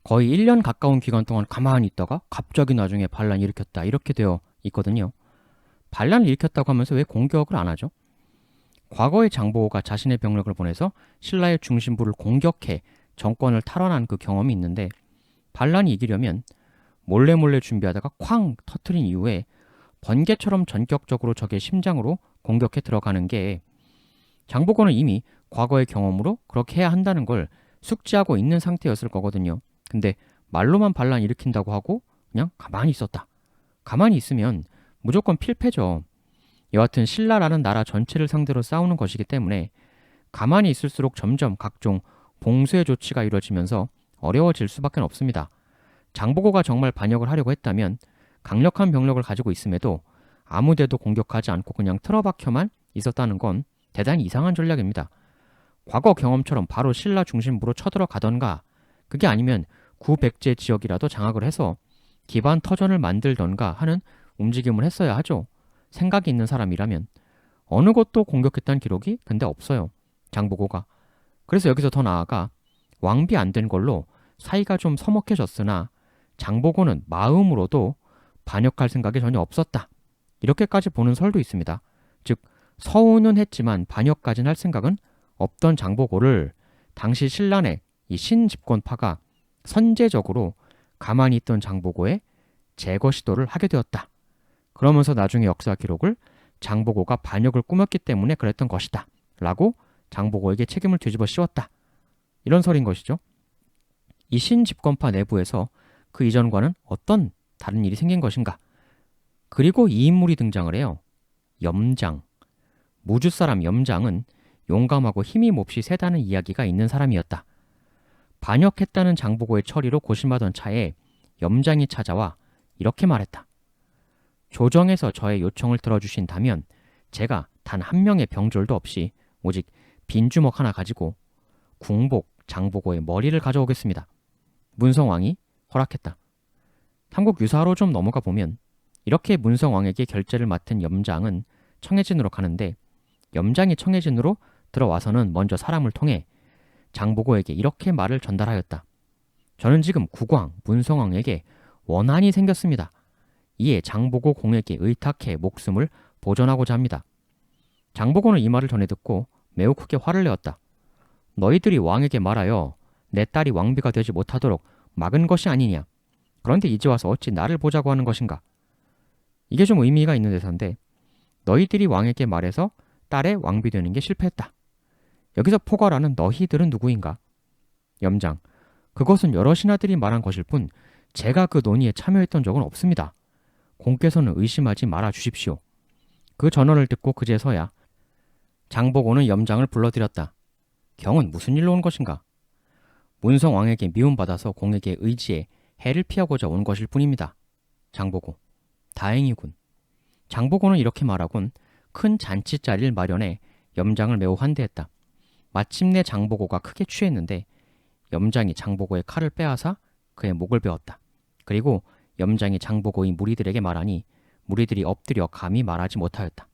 거의 1년 가까운 기간 동안 가만히 있다가 갑자기 나중에 반란 일으켰다 이렇게 되어 있거든요. 반란을 일으켰다고 하면서 왜 공격을 안 하죠? 과거의 장보고가 자신의 병력을 보내서 신라의 중심부를 공격해 정권을 탈환한 그 경험이 있는데 반란이 이기려면 몰래 몰래 준비하다가 쾅 터트린 이후에 번개처럼 전격적으로 적의 심장으로 공격해 들어가는 게 장보고는 이미 과거의 경험으로 그렇게 해야 한다는 걸 숙지하고 있는 상태였을 거거든요. 근데 말로만 반란 일으킨다고 하고 그냥 가만히 있었다. 가만히 있으면 무조건 필패죠. 여하튼 신라라는 나라 전체를 상대로 싸우는 것이기 때문에 가만히 있을수록 점점 각종 봉쇄 조치가 이루어지면서 어려워질 수밖에 없습니다. 장보고가 정말 반역을 하려고 했다면 강력한 병력을 가지고 있음에도 아무데도 공격하지 않고 그냥 틀어박혀만 있었다는 건 대단히 이상한 전략입니다. 과거 경험처럼 바로 신라 중심부로 쳐들어가던가 그게 아니면 구백제 지역이라도 장악을 해서 기반 터전을 만들던가 하는 움직임을 했어야 하죠. 생각이 있는 사람이라면. 어느 곳도 공격했다는 기록이 근데 없어요. 장보고가. 그래서 여기서 더 나아가 왕비 안 된 걸로 사이가 좀 서먹해졌으나 장보고는 마음으로도 반역할 생각이 전혀 없었다. 이렇게까지 보는 설도 있습니다. 즉 서운은 했지만 반역까지는 할 생각은 없던 장보고를 당시 신라의 이 신집권파가 선제적으로 가만히 있던 장보고의 제거 시도를 하게 되었다. 그러면서 나중에 역사 기록을 장보고가 반역을 꾸몄기 때문에 그랬던 것이다. 라고 장보고에게 책임을 뒤집어 씌웠다. 이런 설인 것이죠. 이 신집권파 내부에서 그 이전과는 어떤 다른 일이 생긴 것인가. 그리고 이 인물이 등장을 해요. 염장. 무주 사람 염장은 용감하고 힘이 몹시 세다는 이야기가 있는 사람이었다. 반역했다는 장보고의 처리로 고심하던 차에 염장이 찾아와 이렇게 말했다. 조정에서 저의 요청을 들어주신다면 제가 단 한 명의 병졸도 없이 오직 빈주먹 하나 가지고 궁복 장보고의 머리를 가져오겠습니다. 문성왕이 허락했다. 삼국 유사로 좀 넘어가 보면 이렇게 문성왕에게 결제를 맡은 염장은 청해진으로 가는데 염장이 청해진으로 들어와서는 먼저 사람을 통해 장보고에게 이렇게 말을 전달하였다. 저는 지금 국왕 문성왕에게 원한이 생겼습니다. 이에 장보고 공에게 의탁해 목숨을 보존하고자 합니다. 장보고는 이 말을 전해 듣고 매우 크게 화를 내었다. 너희들이 왕에게 말하여 내 딸이 왕비가 되지 못하도록 막은 것이 아니냐. 그런데 이제 와서 어찌 나를 보자고 하는 것인가. 이게 좀 의미가 있는 대사인데 너희들이 왕에게 말해서 딸의 왕비 되는 게 실패했다. 여기서 포괄하는 너희들은 누구인가? 염장. 그것은 여러 신하들이 말한 것일 뿐 제가 그 논의에 참여했던 적은 없습니다. 공께서는 의심하지 말아 주십시오. 그 전언을 듣고 그제서야 장보고는 염장을 불러들였다. 경은 무슨 일로 온 것인가? 문성왕에게 미움받아서 공에게 의지해 해를 피하고자 온 것일 뿐입니다. 장보고. 다행이군. 장보고는 이렇게 말하곤 큰 잔치자리를 마련해 염장을 매우 환대했다. 마침내 장보고가 크게 취했는데 염장이 장보고의 칼을 빼앗아 그의 목을 베었다. 그리고 염장이 장보고의 무리들에게 말하니 무리들이 엎드려 감히 말하지 못하였다.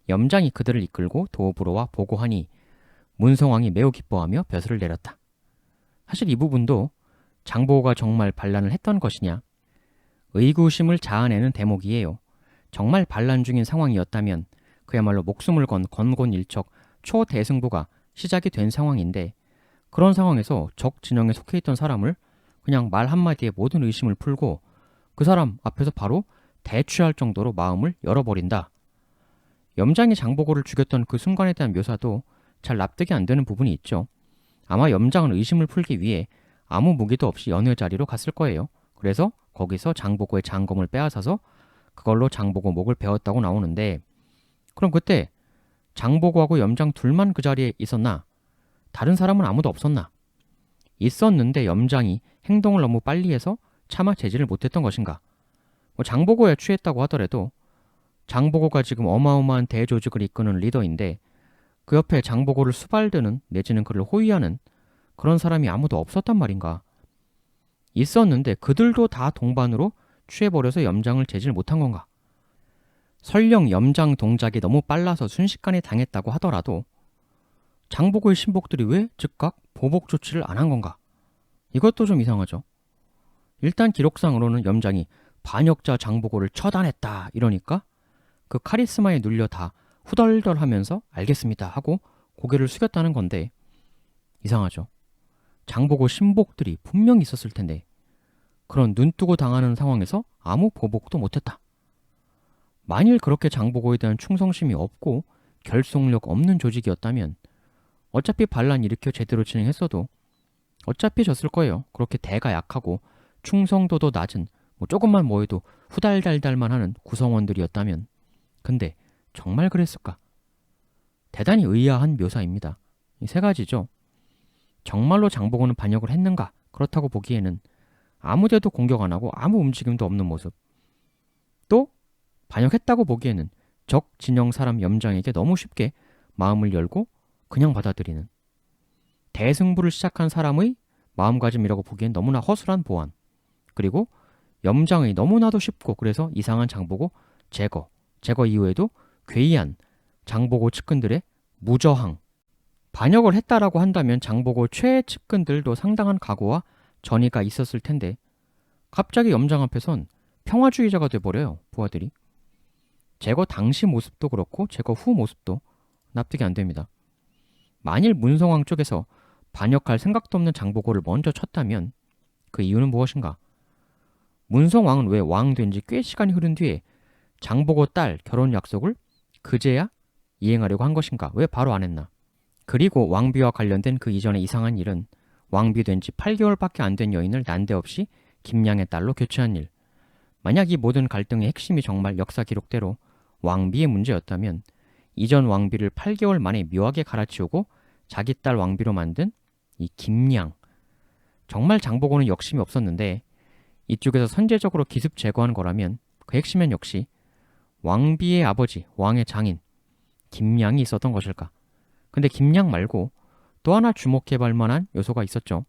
염장이 그들을 이끌고 도읍으로 와 보고하니 문성왕이 매우 기뻐하며 벼슬을 내렸다. 사실 이 부분도 장보고가 정말 반란을 했던 것이냐? 의구심을 자아내는 대목이에요. 정말 반란 중인 상황이었다면 그야말로 목숨을 건 건곤일척 초대승부가 시작이 된 상황인데 그런 상황에서 적 진영에 속해 있던 사람을 그냥 말 한마디에 모든 의심을 풀고 그 사람 앞에서 바로 대취할 정도로 마음을 열어버린다. 염장이 장보고를 죽였던 그 순간에 대한 묘사도 잘 납득이 안 되는 부분이 있죠. 아마 염장은 의심을 풀기 위해 아무 무기도 없이 연회 자리로 갔을 거예요. 그래서 거기서 장보고의 장검을 빼앗아서 그걸로 장보고 목을 베었다고 나오는데 그럼 그때 장보고하고 염장 둘만 그 자리에 있었나? 다른 사람은 아무도 없었나? 있었는데 염장이 행동을 너무 빨리 해서 차마 제지를 못했던 것인가? 장보고에 취했다고 하더라도 장보고가 지금 어마어마한 대조직을 이끄는 리더인데 그 옆에 장보고를 수발드는 내지는 그를 호위하는 그런 사람이 아무도 없었단 말인가? 있었는데 그들도 다 동반으로 취해버려서 염장을 제지를 못한 건가? 설령 염장 동작이 너무 빨라서 순식간에 당했다고 하더라도 장보고의 신복들이 왜 즉각 보복 조치를 안 한 건가? 이것도 좀 이상하죠. 일단 기록상으로는 염장이 반역자 장보고를 처단했다 이러니까 그 카리스마에 눌려 다 후덜덜하면서 알겠습니다 하고 고개를 숙였다는 건데 이상하죠. 장보고 신복들이 분명히 있었을 텐데 그런 눈뜨고 당하는 상황에서 아무 보복도 못했다. 만일 그렇게 장보고에 대한 충성심이 없고 결속력 없는 조직이었다면 어차피 반란 일으켜 제대로 진행했어도 어차피 졌을 거예요. 그렇게 대가 약하고 충성도도 낮은 조금만 뭐해도 후달달달만 하는 구성원들이었다면. 근데 정말 그랬을까? 대단히 의아한 묘사입니다. 이 세 가지죠. 정말로 장보고는 반역을 했는가? 그렇다고 보기에는 아무데도 공격 안 하고 아무 움직임도 없는 모습. 또 반역했다고 보기에는 적 진영 사람 염장에게 너무 쉽게 마음을 열고 그냥 받아들이는, 대승부를 시작한 사람의 마음가짐이라고 보기엔 너무나 허술한 보안, 그리고 염장의 너무나도 쉽고 그래서 이상한 장보고 제거 이후에도 괴이한 장보고 측근들의 무저항. 반역을 했다라고 한다면 장보고 최애 측근들도 상당한 각오와 전의가 있었을 텐데 갑자기 염장 앞에선 평화주의자가 돼버려요. 부하들이. 제거 당시 모습도 그렇고 제거 후 모습도 납득이 안 됩니다. 만일 문성왕 쪽에서 반역할 생각도 없는 장보고를 먼저 쳤다면 그 이유는 무엇인가? 문성왕은 왜 왕 된 지 꽤 시간이 흐른 뒤에 장보고 딸 결혼 약속을 그제야 이행하려고 한 것인가? 왜 바로 안 했나? 그리고 왕비와 관련된 그 이전의 이상한 일은 왕비 된 지 8개월밖에 안 된 여인을 난데없이 김양의 딸로 교체한 일. 만약 이 모든 갈등의 핵심이 정말 역사 기록대로 왕비의 문제였다면 이전 왕비를 8개월 만에 묘하게 갈아치우고 자기 딸 왕비로 만든 이 김양. 정말 장보고는 욕심이 없었는데 이쪽에서 선제적으로 기습 제거한 거라면 그 핵심엔 역시 왕비의 아버지, 왕의 장인 김양이 있었던 것일까? 근데 김양 말고 또 하나 주목해볼 만한 요소가 있었죠.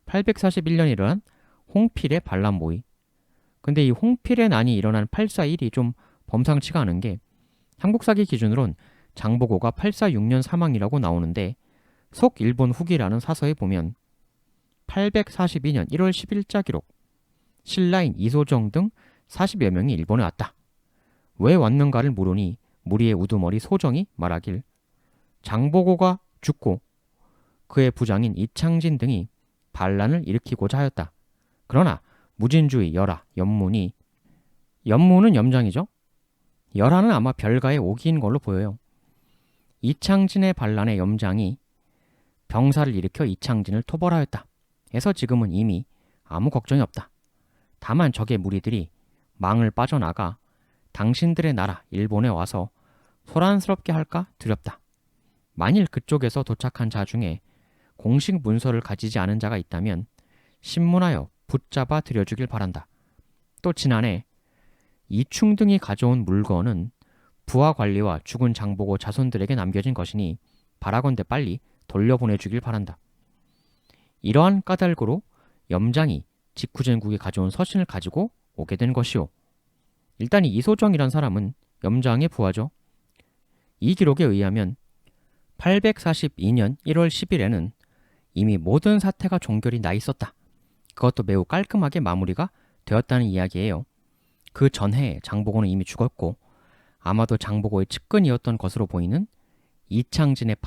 841년에 일어난 홍필의 반란 모의. 근데 이 홍필의 난이 일어난 841이 좀 범상치가 않은 게 한국사기 기준으론 장보고가 846년 사망이라고 나오는데 속 일본 후기라는 사서에 보면 842년 1월 10일자 기록, 신라인 이소정 등 40여 명이 일본에 왔다. 왜 왔는가를 물으니 무리의 우두머리 소정이 말하길 장보고가 죽고 그의 부장인 이창진 등이 반란을 일으키고자 하였다. 그러나 무진주의 열하, 연문이, 연문은 염장이죠. 열하는 아마 별가의 오기인 걸로 보여요. 이창진의 반란의 염장이 병사를 일으켜 이창진을 토벌하였다. 해서 지금은 이미 아무 걱정이 없다. 다만 적의 무리들이 망을 빠져나가 당신들의 나라 일본에 와서 소란스럽게 할까 두렵다. 만일 그쪽에서 도착한 자 중에 공식 문서를 가지지 않은 자가 있다면 신문하여 붙잡아 들여주길 바란다. 또 지난해 이충등이 가져온 물건은 부하 관리와 죽은 장보고 자손들에게 남겨진 것이니 바라건대 빨리 돌려보내주길 바란다. 이러한 까닭으로 염장이 직후젠국에 가져온 서신을 가지고 오게 된 것이오. 일단 이 이소정이란 사람은 염장의 부하죠. 이 기록에 의하면 842년 1월 10일에는 이미 모든 사태가 종결이 나 있었다. 그것도 매우 깔끔하게 마무리가 되었다는 이야기예요. 그 전해에 장보고는 이미 죽었고 아마도 장보고의 측근이었던 것으로 보이는 이창진의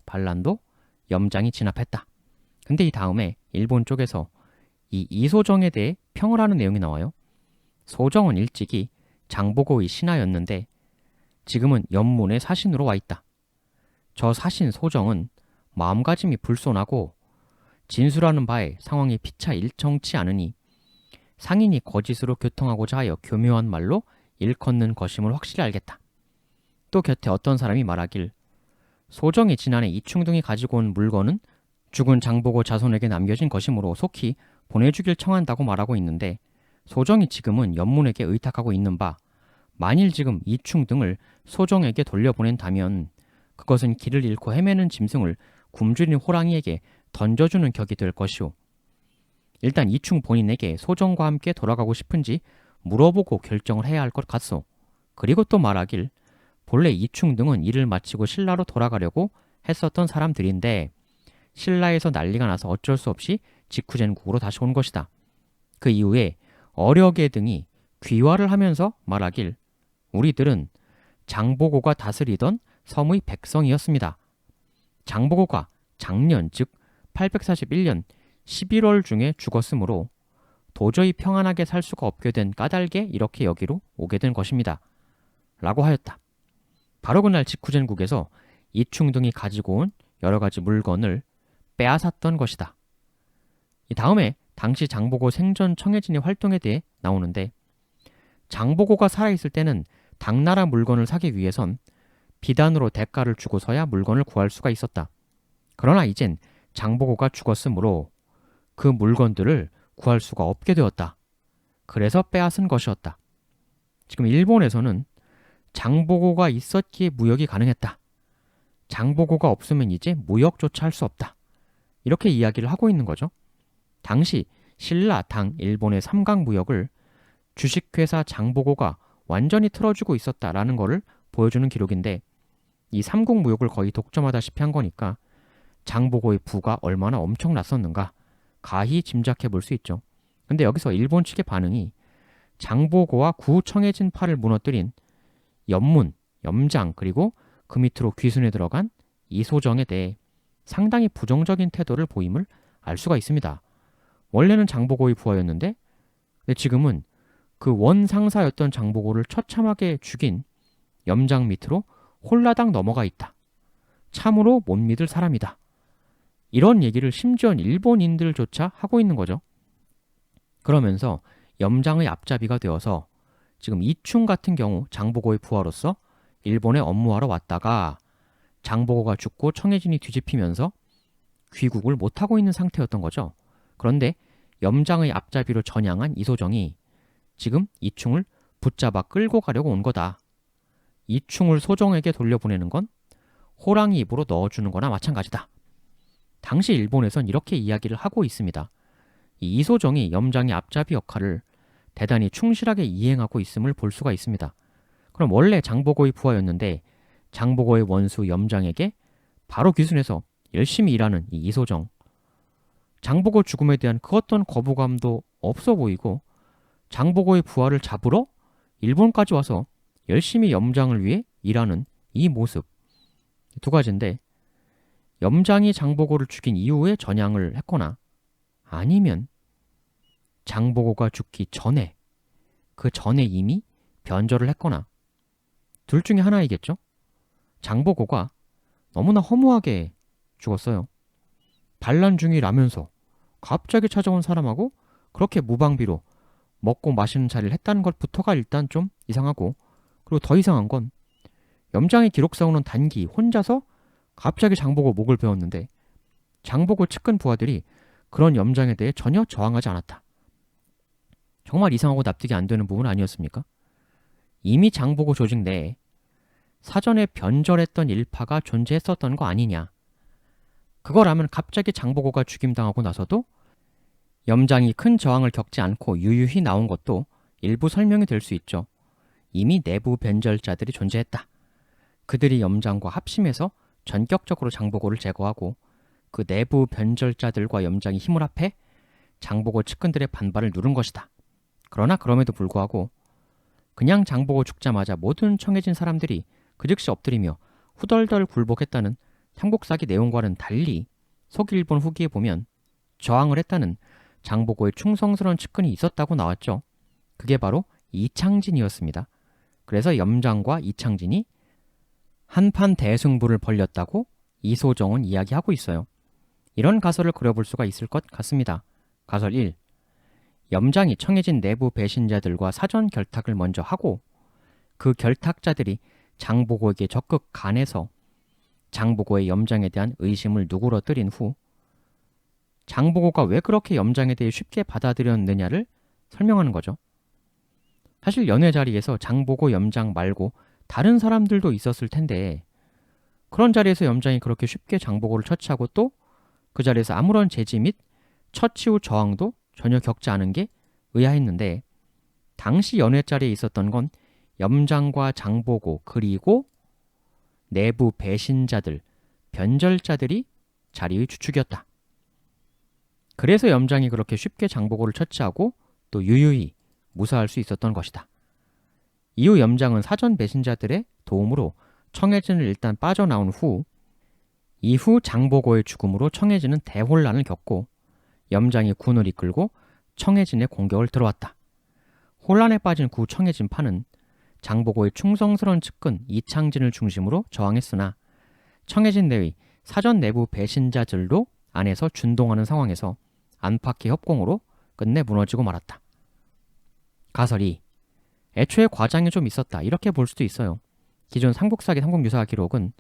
반란도 염장이 진압했다. 근데 이 다음에 일본 쪽에서 이 이소정에 대해 평을 하는 내용이 나와요. 소정은 일찍이 장보고의 신하였는데 지금은 연문의 사신으로 와 있다. 저 사신 소정은 마음가짐이 불손하고 진술하는 바에 상황이 피차 일정치 않으니 상인이 거짓으로 교통하고자 하여 교묘한 말로 일컫는 것임을 확실히 알겠다. 또 곁에 어떤 사람이 말하길 소정이 지난해 이충등이 가지고 온 물건은 죽은 장보고 자손에게 남겨진 것이므로 속히 보내주길 청한다고 말하고 있는데 소정이 지금은 연문에게 의탁하고 있는 바 만일 지금 이충등을 소정에게 돌려보낸다면 그것은 길을 잃고 헤매는 짐승을 굶주린 호랑이에게 던져주는 격이 될 것이오. 일단 이충 본인에게 소정과 함께 돌아가고 싶은지 물어보고 결정을 해야 할 것 같소. 그리고 또 말하길 본래 이충 등은 일을 마치고 신라로 돌아가려고 했었던 사람들인데 신라에서 난리가 나서 어쩔 수 없이 직후젠국으로 다시 온 것이다. 그 이후에 어려계 등이 귀화를 하면서 말하길 우리들은 장보고가 다스리던 섬의 백성이었습니다. 장보고가 작년 즉 1841년 11월 중에 죽었으므로 도저히 평안하게 살 수가 없게 된 까닭에 이렇게 여기로 오게 된 것입니다. 라고 하였다. 바로 그날 직후젠국에서 이충 등이 가지고 온 여러 가지 물건을 빼앗았던 것이다. 이 다음에 당시 장보고 생전 청해진의 활동에 대해 나오는데, 장보고가 살아있을 때는 당나라 물건을 사기 위해선 비단으로 대가를 주고서야 물건을 구할 수가 있었다. 그러나 이젠 장보고가 죽었으므로 그 물건들을 구할 수가 없게 되었다. 그래서 빼앗은 것이었다. 지금 일본에서는 장보고가 있었기에 무역이 가능했다. 장보고가 없으면 이제 무역조차 할 수 없다. 이렇게 이야기를 하고 있는 거죠. 당시 신라, 당, 일본의 삼강 무역을 주식회사 장보고가 완전히 틀어주고 있었다라는 것을 보여주는 기록인데, 이 삼국 무역을 거의 독점하다시피 한 거니까 장보고의 부가 얼마나 엄청났었는가 가히 짐작해 볼 수 있죠. 근데 여기서 일본 측의 반응이 장보고와 구청해진 팔을 무너뜨린 염문, 염장, 그리고 그 밑으로 귀순에 들어간 이소정에 대해 상당히 부정적인 태도를 보임을 알 수가 있습니다. 원래는 장보고의 부하였는데, 근데 지금은 그 원 상사였던 장보고를 처참하게 죽인 염장 밑으로 홀라당 넘어가 있다. 참으로 못 믿을 사람이다. 이런 얘기를 심지어 일본인들조차 하고 있는 거죠. 그러면서 염장의 앞잡이가 되어서 지금 이충 같은 경우 장보고의 부하로서 일본에 업무하러 왔다가 장보고가 죽고 청해진이 뒤집히면서 귀국을 못하고 있는 상태였던 거죠. 그런데 염장의 앞잡이로 전향한 이소정이 지금 이충을 붙잡아 끌고 가려고 온 거다. 이충을 소정에게 돌려보내는 건 호랑이 입으로 넣어주는 거나 마찬가지다. 당시 일본에선 이렇게 이야기를 하고 있습니다. 이 이소정이 염장의 앞잡이 역할을 대단히 충실하게 이행하고 있음을 볼 수가 있습니다. 그럼 원래 장보고의 부하였는데 장보고의 원수 염장에게 바로 귀순해서 열심히 일하는 이 이소정. 장보고 죽음에 대한 그 어떤 거부감도 없어 보이고 장보고의 부하를 잡으러 일본까지 와서 열심히 염장을 위해 일하는 이 모습. 두 가지인데, 염장이 장보고를 죽인 이후에 전향을 했거나 아니면 장보고가 죽기 전에 그 전에 이미 변절을 했거나 둘 중에 하나이겠죠. 장보고가 너무나 허무하게 죽었어요. 반란 중이라면서 갑자기 찾아온 사람하고 그렇게 무방비로 먹고 마시는 자리를 했다는 것부터가 일단 좀 이상하고, 그리고 더 이상한 건 염장의 기록상으로는 단기 혼자서 갑자기 장보고 목을 베었는데 장보고 측근 부하들이 그런 염장에 대해 전혀 저항하지 않았다. 정말 이상하고 납득이 안 되는 부분 아니었습니까? 이미 장보고 조직 내에 사전에 변절했던 일파가 존재했었던 거 아니냐. 그거라면 갑자기 장보고가 죽임당하고 나서도 염장이 큰 저항을 겪지 않고 유유히 나온 것도 일부 설명이 될 수 있죠. 이미 내부 변절자들이 존재했다. 그들이 염장과 합심해서 전격적으로 장보고를 제거하고 그 내부 변절자들과 염장이 힘을 합해 장보고 측근들의 반발을 누른 것이다. 그러나 그럼에도 불구하고 그냥 장보고 죽자마자 모든 청해진 사람들이 그 즉시 엎드리며 후덜덜 굴복했다는 삼국사기 내용과는 달리 서기일본 후기에 보면 저항을 했다는 장보고의 충성스러운 측근이 있었다고 나왔죠. 그게 바로 이창진이었습니다. 그래서 염장과 이창진이 한판 대승부를 벌였다고 이소정은 이야기하고 있어요. 이런 가설을 그려볼 수가 있을 것 같습니다. 가설 1. 염장이 청해진 내부 배신자들과 사전 결탁을 먼저 하고 그 결탁자들이 장보고에게 적극 간해서 장보고의 염장에 대한 의심을 누그러뜨린 후 장보고가 왜 그렇게 염장에 대해 쉽게 받아들였느냐를 설명하는 거죠. 사실 연회 자리에서 장보고 염장 말고 다른 사람들도 있었을 텐데 그런 자리에서 염장이 그렇게 쉽게 장보고를 처치하고 또 그 자리에서 아무런 제지 및 처치 후 저항도 전혀 겪지 않은 게 의아했는데, 당시 연회 자리에 있었던 건 염장과 장보고 그리고 내부 배신자들, 변절자들이 자리의 주축이었다. 그래서 염장이 그렇게 쉽게 장보고를 처치하고 또 유유히 무사할 수 있었던 것이다. 이후 염장은 사전 배신자들의 도움으로 청해진을 일단 빠져나온 후 이후 장보고의 죽음으로 청해진은 대혼란을 겪고 염장이 군을 이끌고 청해진의 공격을 들어왔다. 혼란에 빠진 구 청해진파는 장보고의 충성스러운 측근 이창진을 중심으로 저항했으나 청해진 내의 사전 내부 배신자들도 안에서 준동하는 상황에서 안팎의 협공으로 끝내 무너지고 말았다. 가설이 애초에 과장이 좀 있었다 이렇게 볼 수도 있어요. 기존 삼국사기 삼국유사 기록은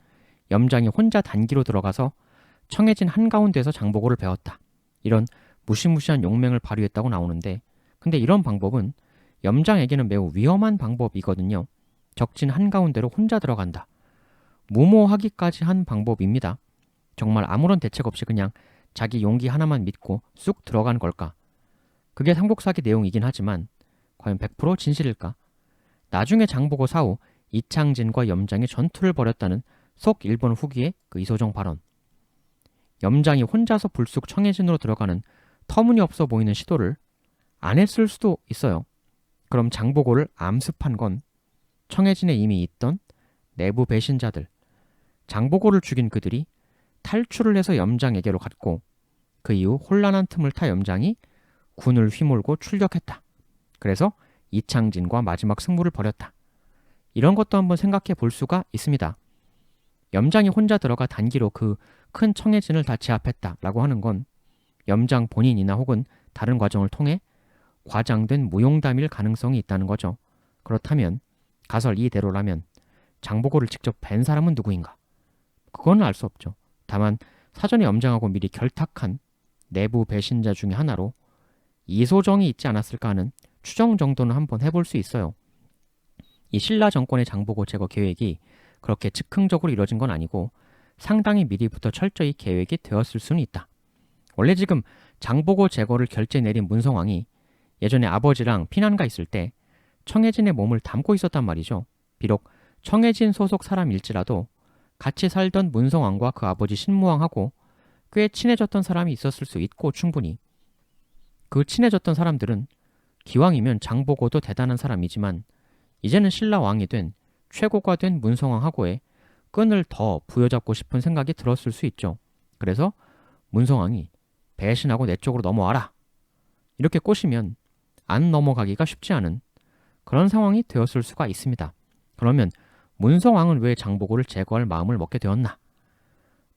염장이 혼자 단기로 들어가서 청해진 한가운데에서 장보고를 배웠다. 이런 무시무시한 용맹을 발휘했다고 나오는데 근데 이런 방법은 염장에게는 매우 위험한 방법이거든요. 적진 한가운데로 혼자 들어간다. 무모하기까지 한 방법입니다. 정말 아무런 대책 없이 그냥 자기 용기 하나만 믿고 쑥 들어간 걸까? 그게 삼국사기 내용이긴 하지만 과연 100% 진실일까? 나중에 장보고 사후 이창진과 염장이 전투를 벌였다는 속 일본 후기의 그 이소정 발언. 염장이 혼자서 불쑥 청해진으로 들어가는 터무니없어 보이는 시도를 안 했을 수도 있어요. 그럼 장보고를 암습한 건 청해진에 이미 있던 내부 배신자들, 장보고를 죽인 그들이 탈출을 해서 염장에게로 갔고 그 이후 혼란한 틈을 타 염장이 군을 휘몰고 출격했다. 그래서 이창진과 마지막 승부를 벌였다. 이런 것도 한번 생각해 볼 수가 있습니다. 염장이 혼자 들어가 단기로 그 큰 청해진을 다 제압했다라고 하는 건 염장 본인이나 혹은 다른 과정을 통해 과장된 무용담일 가능성이 있다는 거죠. 그렇다면 가설 이대로라면 장보고를 직접 뵌 사람은 누구인가? 그건 알 수 없죠. 다만 사전에 염장하고 미리 결탁한 내부 배신자 중에 하나로 이소정이 있지 않았을까 하는 추정 정도는 한번 해볼 수 있어요. 이 신라 정권의 장보고 제거 계획이 그렇게 즉흥적으로 이뤄진 건 아니고 상당히 미리부터 철저히 계획이 되었을 수는 있다. 원래 지금 장보고 제거를 결재 내린 문성왕이 예전에 아버지랑 피난가 있을 때 청해진의 몸을 담고 있었단 말이죠. 비록 청해진 소속 사람일지라도 같이 살던 문성왕과 그 아버지 신무왕하고 꽤 친해졌던 사람이 있었을 수 있고 충분히 그 친해졌던 사람들은 기왕이면 장보고도 대단한 사람이지만 이제는 신라 왕이 된 최고가 된 문성왕하고의 끈을 더 부여잡고 싶은 생각이 들었을 수 있죠. 그래서 문성왕이 배신하고 내 쪽으로 넘어와라 이렇게 꼬시면 안 넘어가기가 쉽지 않은 그런 상황이 되었을 수가 있습니다. 그러면 문성왕은 왜 장보고를 제거할 마음을 먹게 되었나?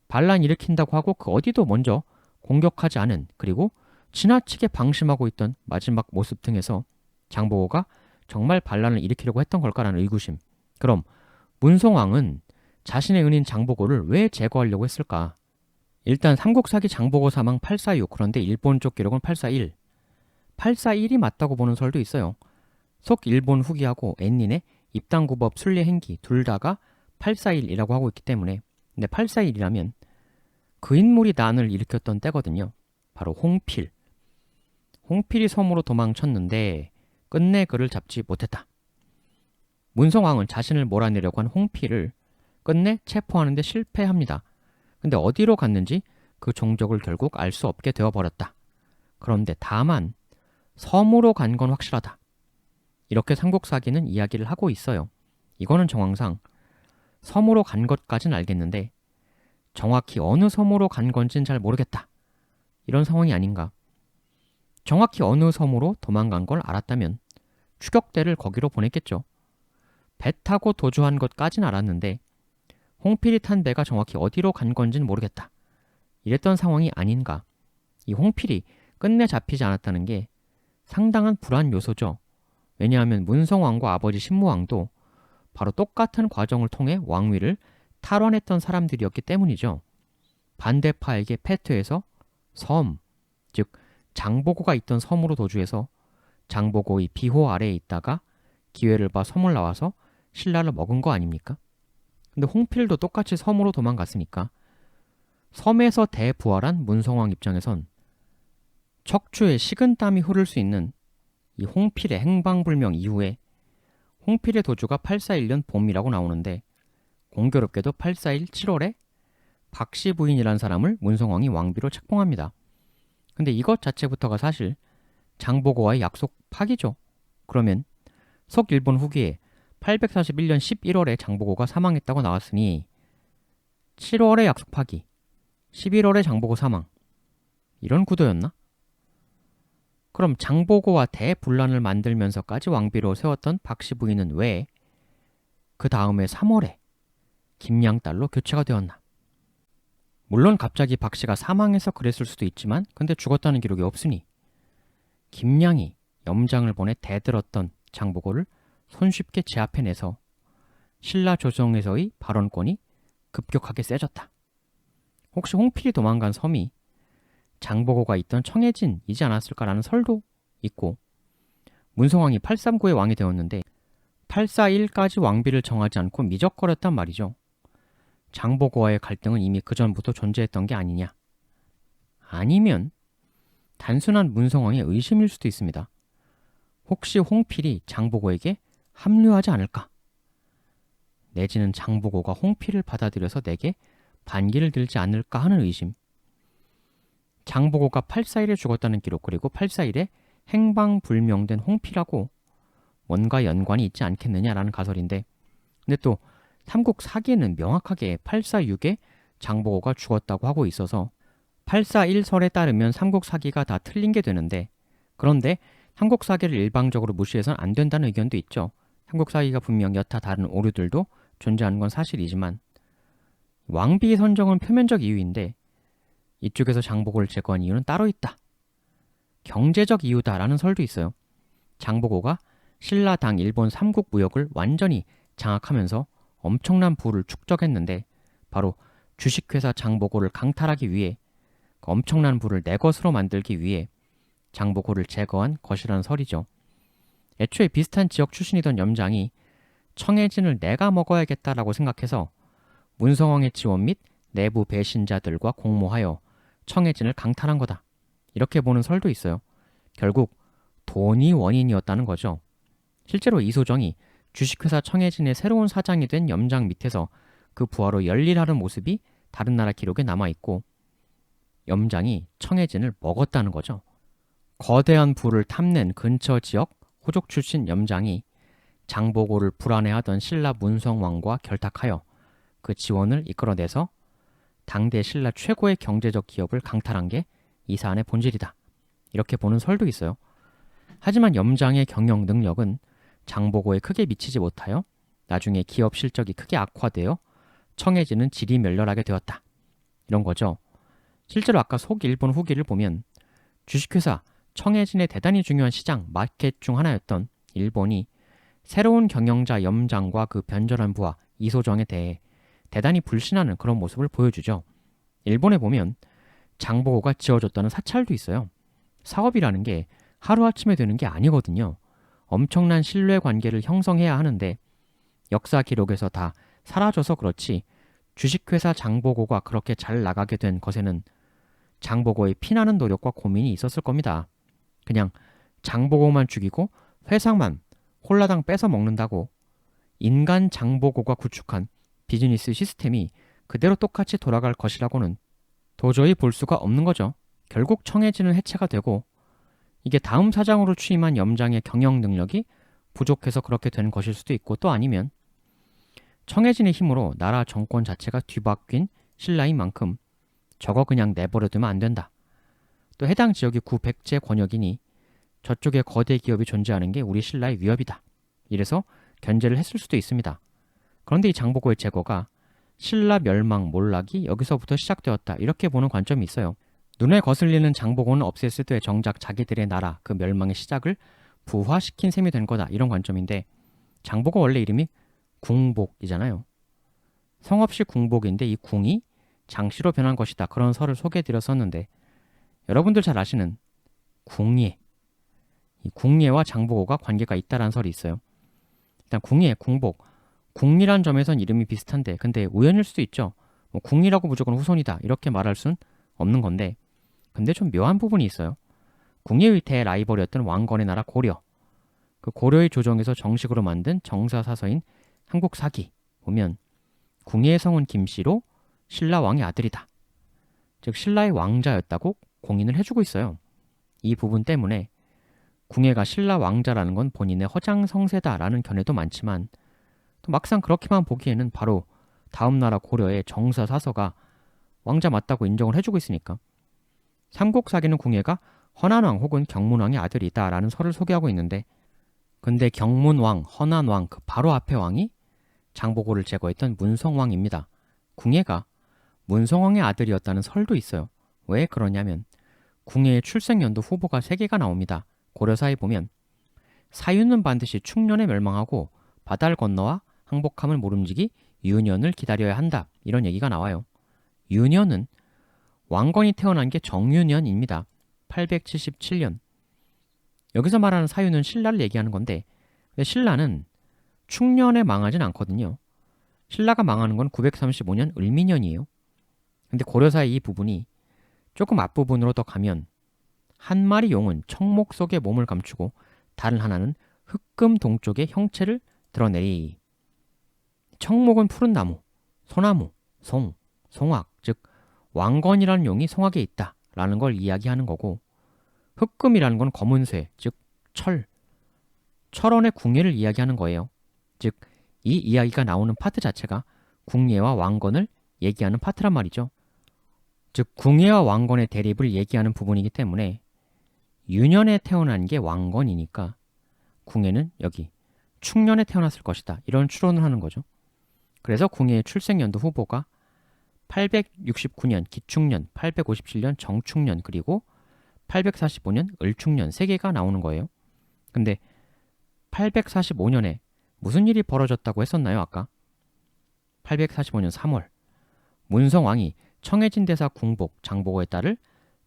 반란 일으킨다고 하고 그 어디도 먼저 공격하지 않은 그리고 지나치게 방심하고 있던 마지막 모습 등에서 장보고가 정말 반란을 일으키려고 했던 걸까라는 의구심. 그럼 문성왕은 자신의 은인 장보고를 왜 제거하려고 했을까? 일단 삼국사기 장보고 사망 846 그런데 일본 쪽 기록은 841. 841이 맞다고 보는 설도 있어요. 속 일본 후기하고 앤닌의 입당구법 순례행기 둘 다가 841이라고 하고 있기 때문에 근데 841이라면 그 인물이 난을 일으켰던 때거든요. 바로 홍필. 홍필이 섬으로 도망쳤는데 끝내 그를 잡지 못했다. 문성왕은 자신을 몰아내려고 한 홍필을 끝내 체포하는 데 실패합니다. 근데 어디로 갔는지 그 종적을 결국 알 수 없게 되어버렸다. 그런데 다만 섬으로 간 건 확실하다. 이렇게 삼국사기는 이야기를 하고 있어요. 이거는 정황상 섬으로 간 것까진 알겠는데 정확히 어느 섬으로 간 건진 잘 모르겠다. 이런 상황이 아닌가. 정확히 어느 섬으로 도망간 걸 알았다면 추격대를 거기로 보냈겠죠. 배 타고 도주한 것까진 알았는데 홍필이 탄 배가 정확히 어디로 간 건진 모르겠다. 이랬던 상황이 아닌가. 이 홍필이 끝내 잡히지 않았다는 게 상당한 불안 요소죠. 왜냐하면 문성왕과 아버지 신무왕도 바로 똑같은 과정을 통해 왕위를 탈환했던 사람들이었기 때문이죠. 반대파에게 패퇴해서 섬, 즉 장보고가 있던 섬으로 도주해서 장보고의 비호 아래에 있다가 기회를 봐 섬을 나와서 신라를 먹은 거 아닙니까? 근데 홍필도 똑같이 섬으로 도망갔으니까 섬에서 대부활한 문성왕 입장에선 척추에 식은땀이 흐를 수 있는 이 홍필의 행방불명 이후에 홍필의 도주가 841년 봄이라고 나오는데 공교롭게도 841 7월에 박씨 부인이라는 사람을 문성왕이 왕비로 책봉합니다. 근데 이것 자체부터가 사실 장보고와의 약속 파기죠. 그러면 속 일본 후기에 841년 11월에 장보고가 사망했다고 나왔으니 7월의 약속 파기, 11월에 장보고 사망. 이런 구도였나? 그럼 장보고와 대분란을 만들면서까지 왕비로 세웠던 박씨 부인은 왜 그 다음에 3월에 김양 딸로 교체가 되었나? 물론 갑자기 박씨가 사망해서 그랬을 수도 있지만 근데 죽었다는 기록이 없으니 김양이 염장을 보내 대들었던 장보고를 손쉽게 제압해내서 신라 조정에서의 발언권이 급격하게 세졌다. 혹시 홍필이 도망간 섬이 장보고가 있던 청해진이지 않았을까라는 설도 있고, 문성왕이 839의 왕이 되었는데 841까지 왕비를 정하지 않고 미적거렸단 말이죠. 장보고와의 갈등은 이미 그전부터 존재했던 게 아니냐? 아니면 단순한 문성왕의 의심일 수도 있습니다. 혹시 홍필이 장보고에게 합류하지 않을까? 내지는 장보고가 홍필을 받아들여서 내게 반기를 들지 않을까 하는 의심. 장보고가 841에 죽었다는 기록, 그리고 841에 행방불명된 홍필하고 뭔가 연관이 있지 않겠느냐라는 가설인데, 근데 또 삼국 사기에는 명확하게 846에 장보고가 죽었다고 하고 있어서 841설에 따르면 삼국 사기가 다 틀린 게 되는데, 그런데 삼국 사기를 일방적으로 무시해서는 안 된다는 의견도 있죠. 삼국 사기가 분명 여타 다른 오류들도 존재하는 건 사실이지만 왕비 선정은 표면적 이유인데 이쪽에서 장보고를 제거한 이유는 따로 있다. 경제적 이유다라는 설도 있어요. 장보고가 신라 당 일본 삼국 무역을 완전히 장악하면서 엄청난 부를 축적했는데 바로 주식회사 장보고를 강탈하기 위해 그 엄청난 부를 내 것으로 만들기 위해 장보고를 제거한 것이라는 설이죠. 애초에 비슷한 지역 출신이던 염장이 청해진을 내가 먹어야겠다라고 생각해서 문성왕의 지원 및 내부 배신자들과 공모하여 청해진을 강탈한 거다. 이렇게 보는 설도 있어요. 결국 돈이 원인이었다는 거죠. 실제로 이소정이 주식회사 청해진의 새로운 사장이 된 염장 밑에서 그 부하로 열일하는 모습이 다른 나라 기록에 남아있고 염장이 청해진을 먹었다는 거죠. 거대한 부를 탐낸 근처 지역 호족 출신 염장이 장보고를 불안해하던 신라 문성왕과 결탁하여 그 지원을 이끌어내서 당대 신라 최고의 경제적 기업을 강탈한 게 이 사안의 본질이다. 이렇게 보는 설도 있어요. 하지만 염장의 경영 능력은 장보고에 크게 미치지 못하여 나중에 기업 실적이 크게 악화되어 청해진은 지리멸렬하게 되었다. 이런 거죠. 실제로 아까 속일본 후기를 보면 주식회사 청해진의 대단히 중요한 시장 마켓 중 하나였던 일본이 새로운 경영자 염장과 그 변절한 부하 이소정에 대해 대단히 불신하는 그런 모습을 보여주죠. 일본에 보면 장보고가 지어줬다는 사찰도 있어요. 사업이라는 게 하루아침에 되는 게 아니거든요. 엄청난 신뢰 관계를 형성해야 하는데 역사 기록에서 다 사라져서 그렇지 주식회사 장보고가 그렇게 잘 나가게 된 것에는 장보고의 피나는 노력과 고민이 있었을 겁니다. 그냥 장보고만 죽이고 회상만 홀라당 뺏어 먹는다고 인간 장보고가 구축한 비즈니스 시스템이 그대로 똑같이 돌아갈 것이라고는 도저히 볼 수가 없는 거죠. 결국 청해진은 해체가 되고 이게 다음 사장으로 취임한 염장의 경영 능력이 부족해서 그렇게 된 것일 수도 있고, 또 아니면 청해진의 힘으로 나라 정권 자체가 뒤바뀐 신라인 만큼 저거 그냥 내버려두면 안 된다. 또 해당 지역이 구백제 권역이니 저쪽에 거대 기업이 존재하는 게 우리 신라의 위협이다. 이래서 견제를 했을 수도 있습니다. 그런데 이 장보고의 제거가 신라 멸망 몰락이 여기서부터 시작되었다. 이렇게 보는 관점이 있어요. 눈에 거슬리는 장보고는 없앴을 때 정작 자기들의 나라 그 멸망의 시작을 부화시킨 셈이 된 거다. 이런 관점인데 장보고 원래 이름이 궁복이잖아요. 성없이 궁복인데 이 궁이 장씨로 변한 것이다. 그런 설을 소개해드렸었는데 여러분들 잘 아시는 궁예. 이 궁예와 장보고가 관계가 있다라는 설이 있어요. 일단 궁예, 궁복. 궁리란 점에선 이름이 비슷한데 근데 우연일 수도 있죠. 뭐 궁리라고 무조건 후손이다 이렇게 말할 순 없는 건데 근데 좀 묘한 부분이 있어요. 궁예의 대라이벌이었던 왕건의 나라 고려. 그 고려의 조정에서 정식으로 만든 정사사서인 한국사기 보면 궁예의 성은 김씨로 신라 왕의 아들이다. 즉 신라의 왕자였다고 공인을 해주고 있어요. 이 부분 때문에 궁예가 신라 왕자라는 건 본인의 허장성세다라는 견해도 많지만 또 막상 그렇게만 보기에는 바로 다음 나라 고려의 정사사서가 왕자 맞다고 인정을 해주고 있으니까. 삼국사기는 궁예가 허난왕 혹은 경문왕의 아들이다라는 설을 소개하고 있는데, 근데 경문왕, 허난왕 그 바로 앞에 왕이 장보고를 제거했던 문성왕입니다. 궁예가 문성왕의 아들이었다는 설도 있어요. 왜 그러냐면 궁예의 출생연도 후보가 3개가 나옵니다. 고려사에 보면 사유는 반드시 충년에 멸망하고 바다를 건너와 항복함을 모름지기 유년을 기다려야 한다. 이런 얘기가 나와요. 유년은 왕건이 태어난 게 정유년입니다. 877년. 여기서 말하는 사유는 신라를 얘기하는 건데, 근데 신라는 충년에 망하진 않거든요. 신라가 망하는 건 935년 을미년이에요. 근데 고려사의 이 부분이 조금 앞부분으로 더 가면 한 마리 용은 청목 속에 몸을 감추고 다른 하나는 흑금 동쪽의 형체를 드러내리. 청목은 푸른 나무, 소나무, 송, 송악, 즉 왕건이라는 용이 송악에 있다라는 걸 이야기하는 거고, 흑금이라는 건 검은 쇠, 즉 철, 철원의 궁예를 이야기하는 거예요. 즉 이 이야기가 나오는 파트 자체가 궁예와 왕건을 얘기하는 파트란 말이죠. 즉 궁예와 왕건의 대립을 얘기하는 부분이기 때문에 유년에 태어난 게 왕건이니까 궁예는 여기 충년에 태어났을 것이다. 이런 추론을 하는 거죠. 그래서 궁예의 출생연도 후보가 869년 기충년, 857년 정충년, 그리고 845년 을충년 3개가 나오는 거예요. 근데 845년에 무슨 일이 벌어졌다고 했었나요, 아까? 845년 3월 문성왕이 청해진 대사 궁복 장보고의 딸을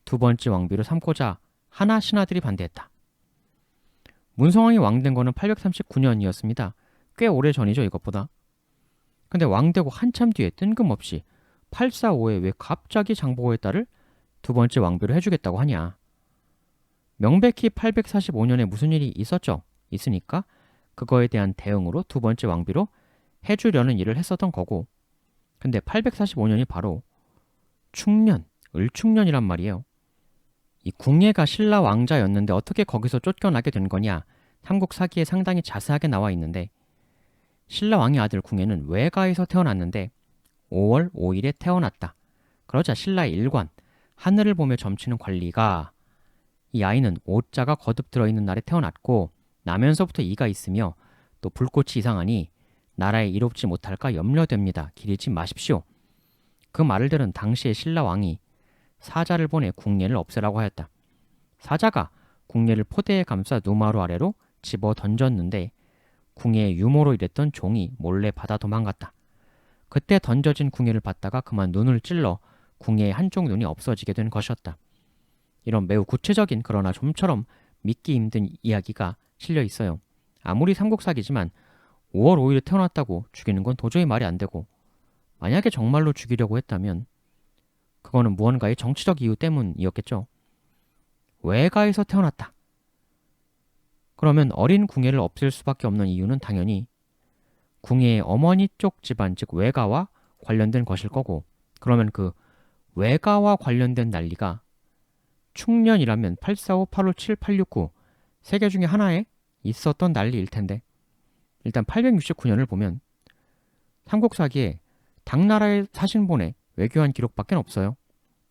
두 번째 왕비로 삼고자 하나 신하들이 반대했다. 문성왕이 왕된 거는 839년이었습니다. 꽤 오래 전이죠, 이것보다. 근데 왕되고 한참 뒤에 뜬금없이 845에 왜 갑자기 장보고의 딸을 두 번째 왕비로 해주겠다고 하냐. 명백히 845년에 무슨 일이 있었죠. 있으니까 그거에 대한 대응으로 두 번째 왕비로 해주려는 일을 했었던 거고, 근데 845년이 바로 충년, 을충년이란 말이에요. 이 궁예가 신라 왕자였는데 어떻게 거기서 쫓겨나게 된 거냐, 삼국사기에 상당히 자세하게 나와 있는데, 신라 왕의 아들 궁예는 외가에서 태어났는데 5월 5일에 태어났다. 그러자 신라의 일관, 하늘을 보며 점치는 관리가 이 아이는 오자가 거듭 들어있는 날에 태어났고 나면서부터 이가 있으며 또 불꽃이 이상하니 나라에 이롭지 못할까 염려됩니다. 기리지 마십시오. 그 말을 들은 당시의 신라 왕이 사자를 보내 궁예를 없애라고 하였다. 사자가 궁예를 포대에 감싸 누마루 아래로 집어 던졌는데 궁예의 유모로 일했던 종이 몰래 받아 도망갔다. 그때 던져진 궁예를 받다가 그만 눈을 찔러 궁예의 한쪽 눈이 없어지게 된 것이었다. 이런 매우 구체적인 그러나 좀처럼 믿기 힘든 이야기가 실려 있어요. 아무리 삼국사기지만 5월 5일에 태어났다고 죽이는 건 도저히 말이 안 되고, 만약에 정말로 죽이려고 했다면 그거는 무언가의 정치적 이유 때문이었겠죠. 외가에서 태어났다. 그러면 어린 궁예를 없앨 수밖에 없는 이유는 당연히 궁예의 어머니 쪽 집안, 즉 외가와 관련된 것일 거고, 그러면 그 외가와 관련된 난리가 충년이라면 845, 857, 869 세 개 중에 하나에 있었던 난리일 텐데, 일단 869년을 보면 삼국사기에 당나라의 사신본에 외교한 기록밖에 없어요.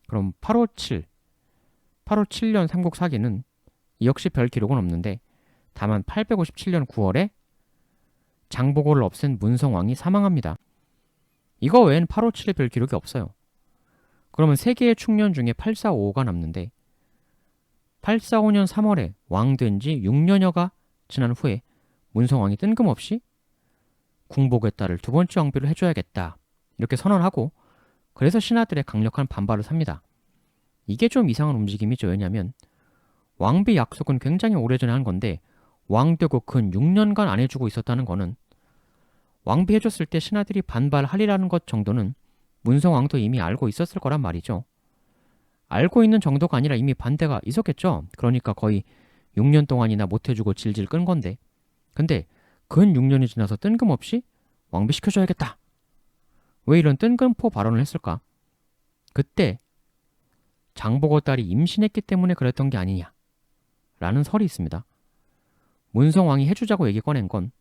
그럼 857년 삼국사기는 역시 별 기록은 없는데, 다만 857년 9월에 장보고를 없앤 문성왕이 사망합니다. 이거 외엔 857에 별 기록이 없어요. 그러면 3개의 충년 중에 845가 남는데 845년 3월에 왕된 지 6년여가 지난 후에 문성왕이 뜬금없이 궁복의 딸을 두 번째 왕비로 해줘야겠다 이렇게 선언하고, 그래서 신하들의 강력한 반발을 삽니다. 이게 좀 이상한 움직임이죠. 왜냐하면 왕비 약속은 굉장히 오래전에 한 건데 왕되고 근 6년간 안 해주고 있었다는 거는 왕비 해줬을 때 신하들이 반발하리라는 것 정도는 문성왕도 이미 알고 있었을 거란 말이죠. 알고 있는 정도가 아니라 이미 반대가 있었겠죠. 그러니까 거의 6년 동안이나 못해주고 질질 끈 건데, 근데 근 6년이 지나서 뜬금없이 왕비 시켜줘야겠다. 왜 이런 뜬금포 발언을 했을까? 그때 장보고 딸이 임신했기 때문에 그랬던 게 아니냐 라는 설이 있습니다. 문성왕이 해주자고 얘기 꺼낸 건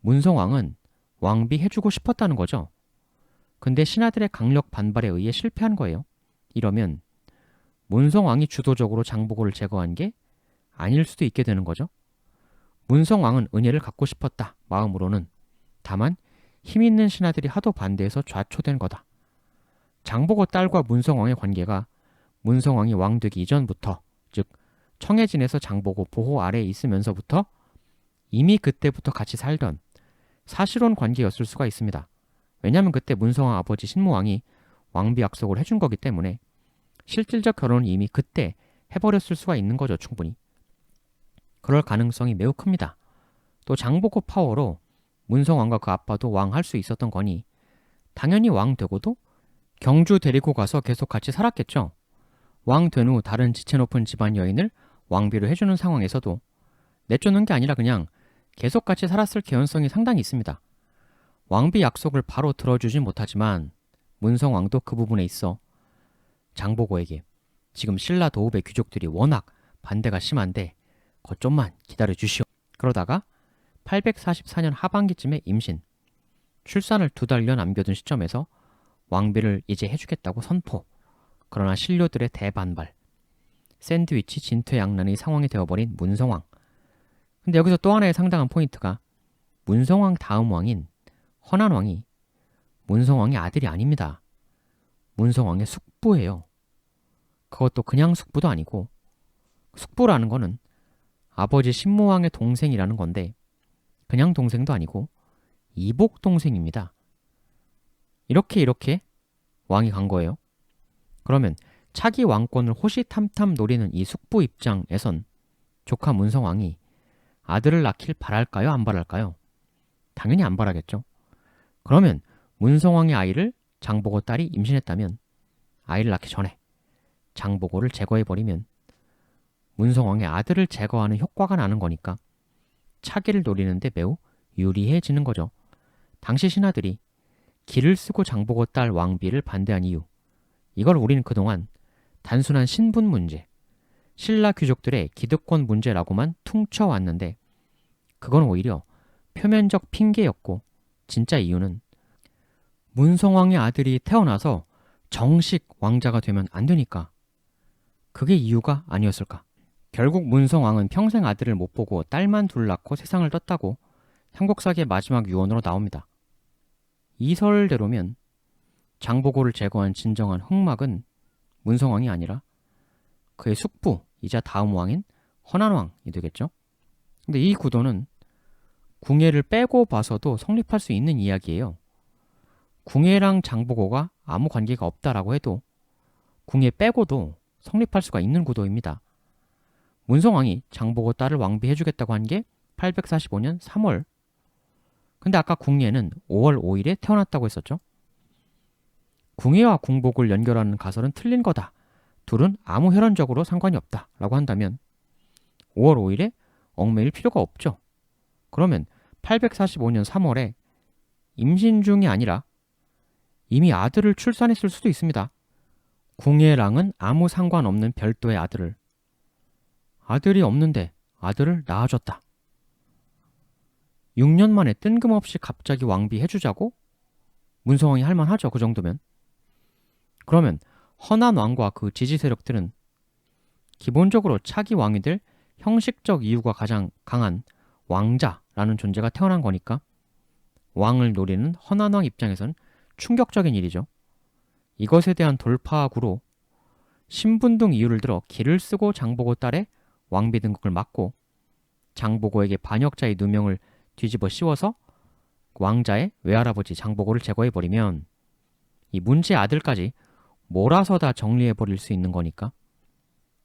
문성왕은 왕비 해주고 싶었다는 거죠. 근데 신하들의 강력 반발에 의해 실패한 거예요. 이러면 문성왕이 주도적으로 장보고를 제거한 게 아닐 수도 있게 되는 거죠. 문성왕은 은혜를 갖고 싶었다, 마음으로는. 다만 힘 있는 신하들이 하도 반대해서 좌초된 거다. 장보고 딸과 문성왕의 관계가 문성왕이 왕 되기 이전부터, 즉 청해진에서 장보고 보호 아래에 있으면서부터 이미 그때부터 같이 살던 사실혼 관계였을 수가 있습니다. 왜냐하면 그때 문성왕 아버지 신무왕이 왕비 약속을 해준 거기 때문에 실질적 결혼은 이미 그때 해버렸을 수가 있는 거죠, 충분히. 그럴 가능성이 매우 큽니다. 또 장보고 파워로 문성왕과 그 아빠도 왕 할 수 있었던 거니 당연히 왕 되고도 경주 데리고 가서 계속 같이 살았겠죠. 왕 된 후 다른 지체 높은 집안 여인을 왕비로 해주는 상황에서도 내쫓는 게 아니라 그냥 계속 같이 살았을 개연성이 상당히 있습니다. 왕비 약속을 바로 들어주진 못하지만 문성왕도 그 부분에 있어 장보고에게 지금 신라 도읍의 귀족들이 워낙 반대가 심한데 거 좀만 기다려 주시오. 그러다가 844년 하반기쯤에 임신, 출산을 2달여 남겨둔 시점에서 왕비를 이제 해주겠다고 선포. 그러나 신료들의 대반발, 샌드위치 진퇴양난의 상황이 되어버린 문성왕. 근데 여기서 또 하나의 상당한 포인트가 문성왕 다음 왕인 헌안왕이 문성왕의 아들이 아닙니다. 문성왕의 숙부예요. 그것도 그냥 숙부도 아니고, 숙부라는 거는 아버지 신무왕의 동생이라는 건데 그냥 동생도 아니고 이복 동생입니다. 이렇게 왕이 간 거예요. 그러면 차기 왕권을 호시탐탐 노리는 이 숙부 입장에선 조카 문성왕이 아들을 낳길 바랄까요? 안 바랄까요? 당연히 안 바라겠죠. 그러면 문성왕의 아이를 장보고 딸이 임신했다면 아이를 낳기 전에 장보고를 제거해버리면 문성왕의 아들을 제거하는 효과가 나는 거니까 차기를 노리는데 매우 유리해지는 거죠. 당시 신하들이 기를 쓰고 장보고 딸 왕비를 반대한 이유, 이걸 우리는 그동안 단순한 신분 문제, 신라 귀족들의 기득권 문제라고만 퉁쳐왔는데 그건 오히려 표면적 핑계였고 진짜 이유는 문성왕의 아들이 태어나서 정식 왕자가 되면 안 되니까, 그게 이유가 아니었을까. 결국 문성왕은 평생 아들을 못 보고 딸만 둘 낳고 세상을 떴다고 삼국사기의 마지막 유언으로 나옵니다. 이 설대로면 장보고를 제거한 진정한 흑막은 문성왕이 아니라 그의 숙부이자 다음 왕인 헌안왕이 되겠죠. 근데 이 구도는 궁예를 빼고 봐서도 성립할 수 있는 이야기예요. 궁예랑 장보고가 아무 관계가 없다라고 해도 궁예 빼고도 성립할 수가 있는 구도입니다. 문성왕이 장보고 딸을 왕비해주겠다고 한 게 845년 3월. 근데 아까 궁예는 5월 5일에 태어났다고 했었죠. 궁예와 궁복을 연결하는 가설은 틀린 거다. 둘은 아무 혈연적으로 상관이 없다 라고 한다면 5월 5일에 얽매일 필요가 없죠. 그러면 845년 3월에 임신 중이 아니라 이미 아들을 출산했을 수도 있습니다. 궁예랑은 아무 상관없는 별도의 아들이 없는데 아들을 낳아줬다. 6년 만에 뜬금없이 갑자기 왕비 해주자고? 문성왕이 할만하죠, 그 정도면. 그러면 헌안왕과 그 지지 세력들은 기본적으로 차기 왕이 될 형식적 이유가 가장 강한 왕자라는 존재가 태어난 거니까 왕을 노리는 헌안왕 입장에선 충격적인 일이죠. 이것에 대한 돌파구로 신분 등 이유를 들어 기를 쓰고 장보고 딸의 왕비 등극을 막고 장보고에게 반역자의 누명을 뒤집어 씌워서 왕자의 외할아버지 장보고를 제거해버리면 이 문제의 아들까지 몰아서 다 정리해버릴 수 있는 거니까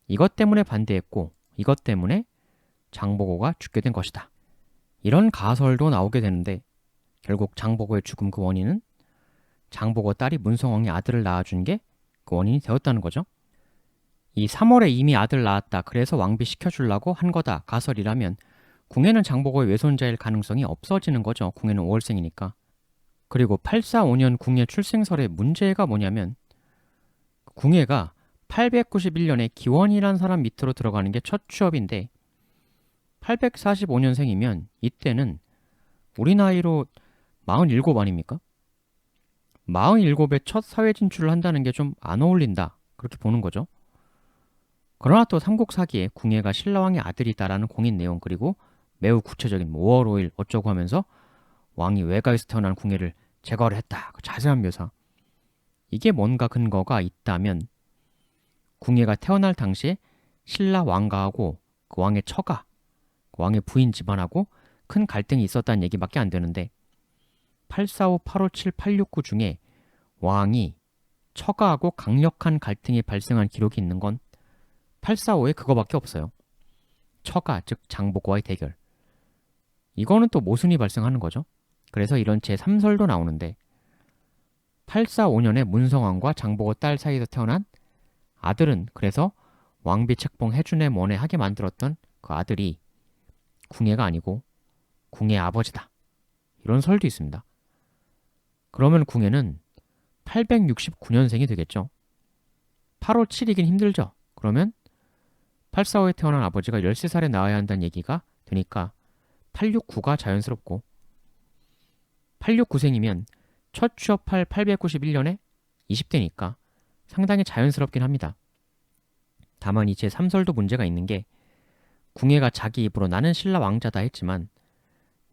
이것 때문에 반대했고 이것 때문에 장보고가 죽게 된 것이다. 이런 가설도 나오게 되는데 결국 장보고의 죽음 그 원인은 장보고 딸이 문성왕의 아들을 낳아준 게 그 원인이 되었다는 거죠. 이 3월에 이미 아들 낳았다, 그래서 왕비 시켜주려고 한 거다 가설이라면 궁예는 장보고의 외손자일 가능성이 없어지는 거죠. 궁예는 5월생이니까. 그리고 845년 궁예 출생설의 문제가 뭐냐면 궁예가 891년에 기원이란 사람 밑으로 들어가는 게 첫 취업인데 845년생이면 이때는 우리 나이로 47 아닙니까? 47에 첫 사회 진출을 한다는 게 좀 안 어울린다. 그렇게 보는 거죠. 그러나 또 삼국사기에 궁예가 신라왕의 아들이다라는 공인 내용 그리고 매우 구체적인 5월 5일 어쩌고 하면서 왕이 외가에서 태어난 궁예를 제거를 했다. 그 자세한 묘사. 이게 뭔가 근거가 있다면 궁예가 태어날 당시에 신라 왕가하고 그 왕의 처가, 그 왕의 부인 집안하고 큰 갈등이 있었다는 얘기밖에 안 되는데 845, 857, 869 중에 왕이 처가하고 강력한 갈등이 발생한 기록이 있는 건 845에 그거밖에 없어요. 처가, 즉 장보고와의 대결. 이거는 또 모순이 발생하는 거죠. 그래서 이런 제3설도 나오는데 845년에 문성왕과 장보고 딸 사이에서 태어난 아들은 그래서 왕비 책봉 해준의 원에 하게 만들었던 그 아들이 궁예가 아니고 궁예의 아버지다. 이런 설도 있습니다. 그러면 궁예는 869년생이 되겠죠. 857이긴 힘들죠. 그러면 845에 태어난 아버지가 13살에 나와야 한다는 얘기가 되니까 869가 자연스럽고 869생이면 첫 취업할 891년에 20대니까 상당히 자연스럽긴 합니다. 다만 이 제3설도 문제가 있는 게 궁예가 자기 입으로 나는 신라 왕자다 했지만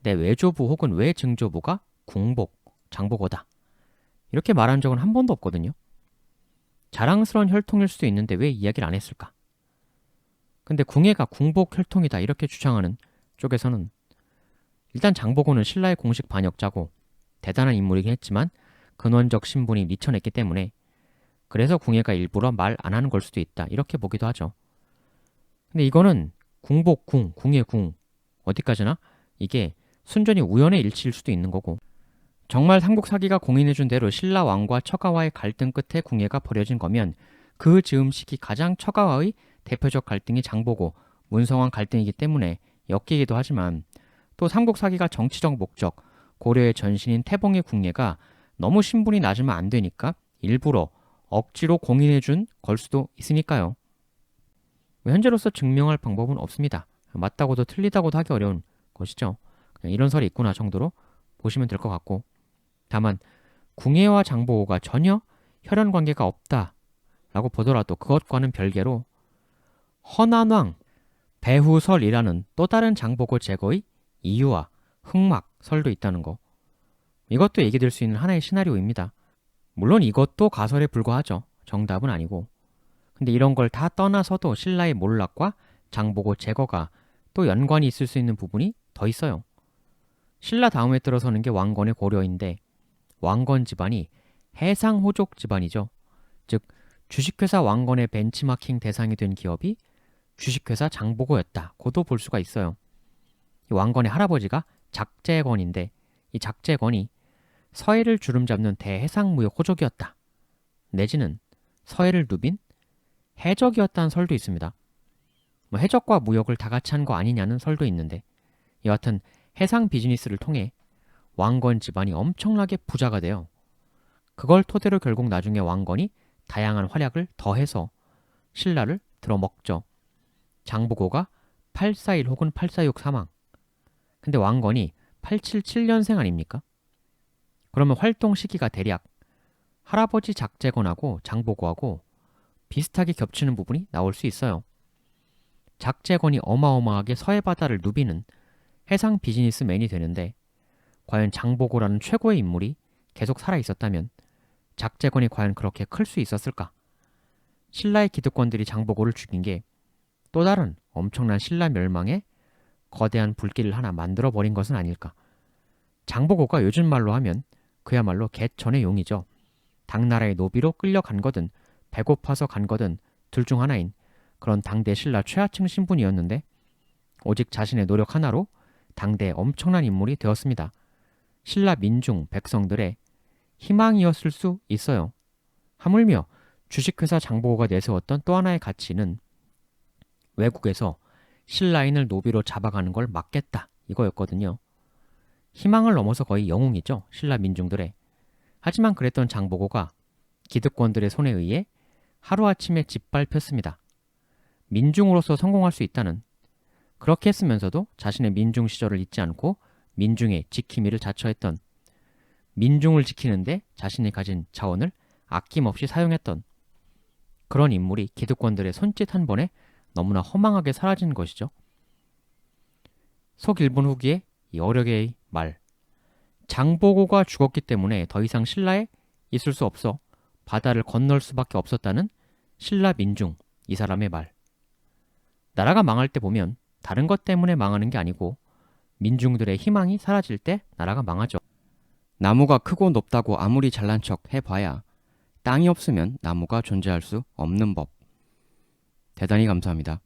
내 외조부 혹은 외증조부가 궁복, 장보고다. 이렇게 말한 적은 한 번도 없거든요. 자랑스러운 혈통일 수도 있는데 왜 이야기를 안 했을까? 근데 궁예가 궁복 혈통이다 이렇게 주장하는 쪽에서는 일단 장보고는 신라의 공식 반역자고 대단한 인물이긴 했지만 근원적 신분이 미쳐냈기 때문에 그래서 궁예가 일부러 말 안 하는 걸 수도 있다 이렇게 보기도 하죠. 근데 이거는 궁복, 궁예, 궁 어디까지나 이게 순전히 우연의 일치일 수도 있는 거고 정말 삼국사기가 공인해준 대로 신라 왕과 처가와의 갈등 끝에 궁예가 버려진 거면 그 즈음 시기 가장 처가와의 대표적 갈등이 장보고 문성왕 갈등이기 때문에 엮이기도 하지만 또 삼국사기가 정치적 목적 고려의 전신인 태봉의 궁예가 너무 신분이 낮으면 안 되니까 일부러 억지로 공인해준 걸 수도 있으니까요. 현재로서 증명할 방법은 없습니다. 맞다고도 틀리다고도 하기 어려운 것이죠. 그냥 이런 설이 있구나 정도로 보시면 될 것 같고 다만 궁예와 장보고가 전혀 혈연 관계가 없다라고 보더라도 그것과는 별개로 허난왕, 배후설이라는 또 다른 장보고 제거의 이유와 흑막, 설도 있다는 거. 이것도 얘기될 수 있는 하나의 시나리오입니다. 물론 이것도 가설에 불과하죠. 정답은 아니고. 근데 이런 걸 다 떠나서도 신라의 몰락과 장보고 제거가 또 연관이 있을 수 있는 부분이 더 있어요. 신라 다음에 들어서는 게 왕건의 고려인데 왕건 집안이 해상호족 집안이죠. 즉 주식회사 왕건의 벤치마킹 대상이 된 기업이 주식회사 장보고였다. 고도 볼 수가 있어요. 이 왕건의 할아버지가 작재건인데 이 작재건이 서해를 주름잡는 대해상무역 호족이었다. 내지는 서해를 누빈 해적이었다는 설도 있습니다. 해적과 무역을 다 같이 한 거 아니냐는 설도 있는데 여하튼 해상 비즈니스를 통해 왕건 집안이 엄청나게 부자가 돼요. 그걸 토대로 결국 나중에 왕건이 다양한 활약을 더해서 신라를 들어먹죠. 장보고가 841 혹은 846 사망. 근데 왕건이 877년생 아닙니까? 그러면 활동 시기가 대략 할아버지 작재건하고 장보고하고 비슷하게 겹치는 부분이 나올 수 있어요. 작재건이 어마어마하게 서해 바다를 누비는 해상 비즈니스맨이 되는데 과연 장보고라는 최고의 인물이 계속 살아있었다면 작재건이 과연 그렇게 클 수 있었을까? 신라의 기득권들이 장보고를 죽인 게 또 다른 엄청난 신라 멸망에 거대한 불길을 하나 만들어버린 것은 아닐까? 장보고가 요즘 말로 하면 그야말로 개천의 용이죠. 당나라의 노비로 끌려간 거든 배고파서 간 거든 둘 중 하나인 그런 당대 신라 최하층 신분이었는데 오직 자신의 노력 하나로 당대의 엄청난 인물이 되었습니다. 신라 민중 백성들의 희망이었을 수 있어요. 하물며 주식회사 장보고가 내세웠던 또 하나의 가치는 외국에서 신라인을 노비로 잡아가는 걸 막겠다 이거였거든요. 희망을 넘어서 거의 영웅이죠. 신라 민중들의. 하지만 그랬던 장보고가 기득권들의 손에 의해 하루아침에 짓밟혔습니다. 민중으로서 성공할 수 있다는 그렇게 했으면서도 자신의 민중 시절을 잊지 않고 민중의 지킴이를 자처했던 민중을 지키는데 자신이 가진 자원을 아낌없이 사용했던 그런 인물이 기득권들의 손짓 한 번에 너무나 허망하게 사라진 것이죠. 서길본 후기의 이 어려게의 말. 장보고가 죽었기 때문에 더 이상 신라에 있을 수 없어 바다를 건널 수밖에 없었다는 신라 민중, 이 사람의 말. 나라가 망할 때 보면 다른 것 때문에 망하는 게 아니고 민중들의 희망이 사라질 때 나라가 망하죠. 나무가 크고 높다고 아무리 잘난 척 해봐야 땅이 없으면 나무가 존재할 수 없는 법. 대단히 감사합니다.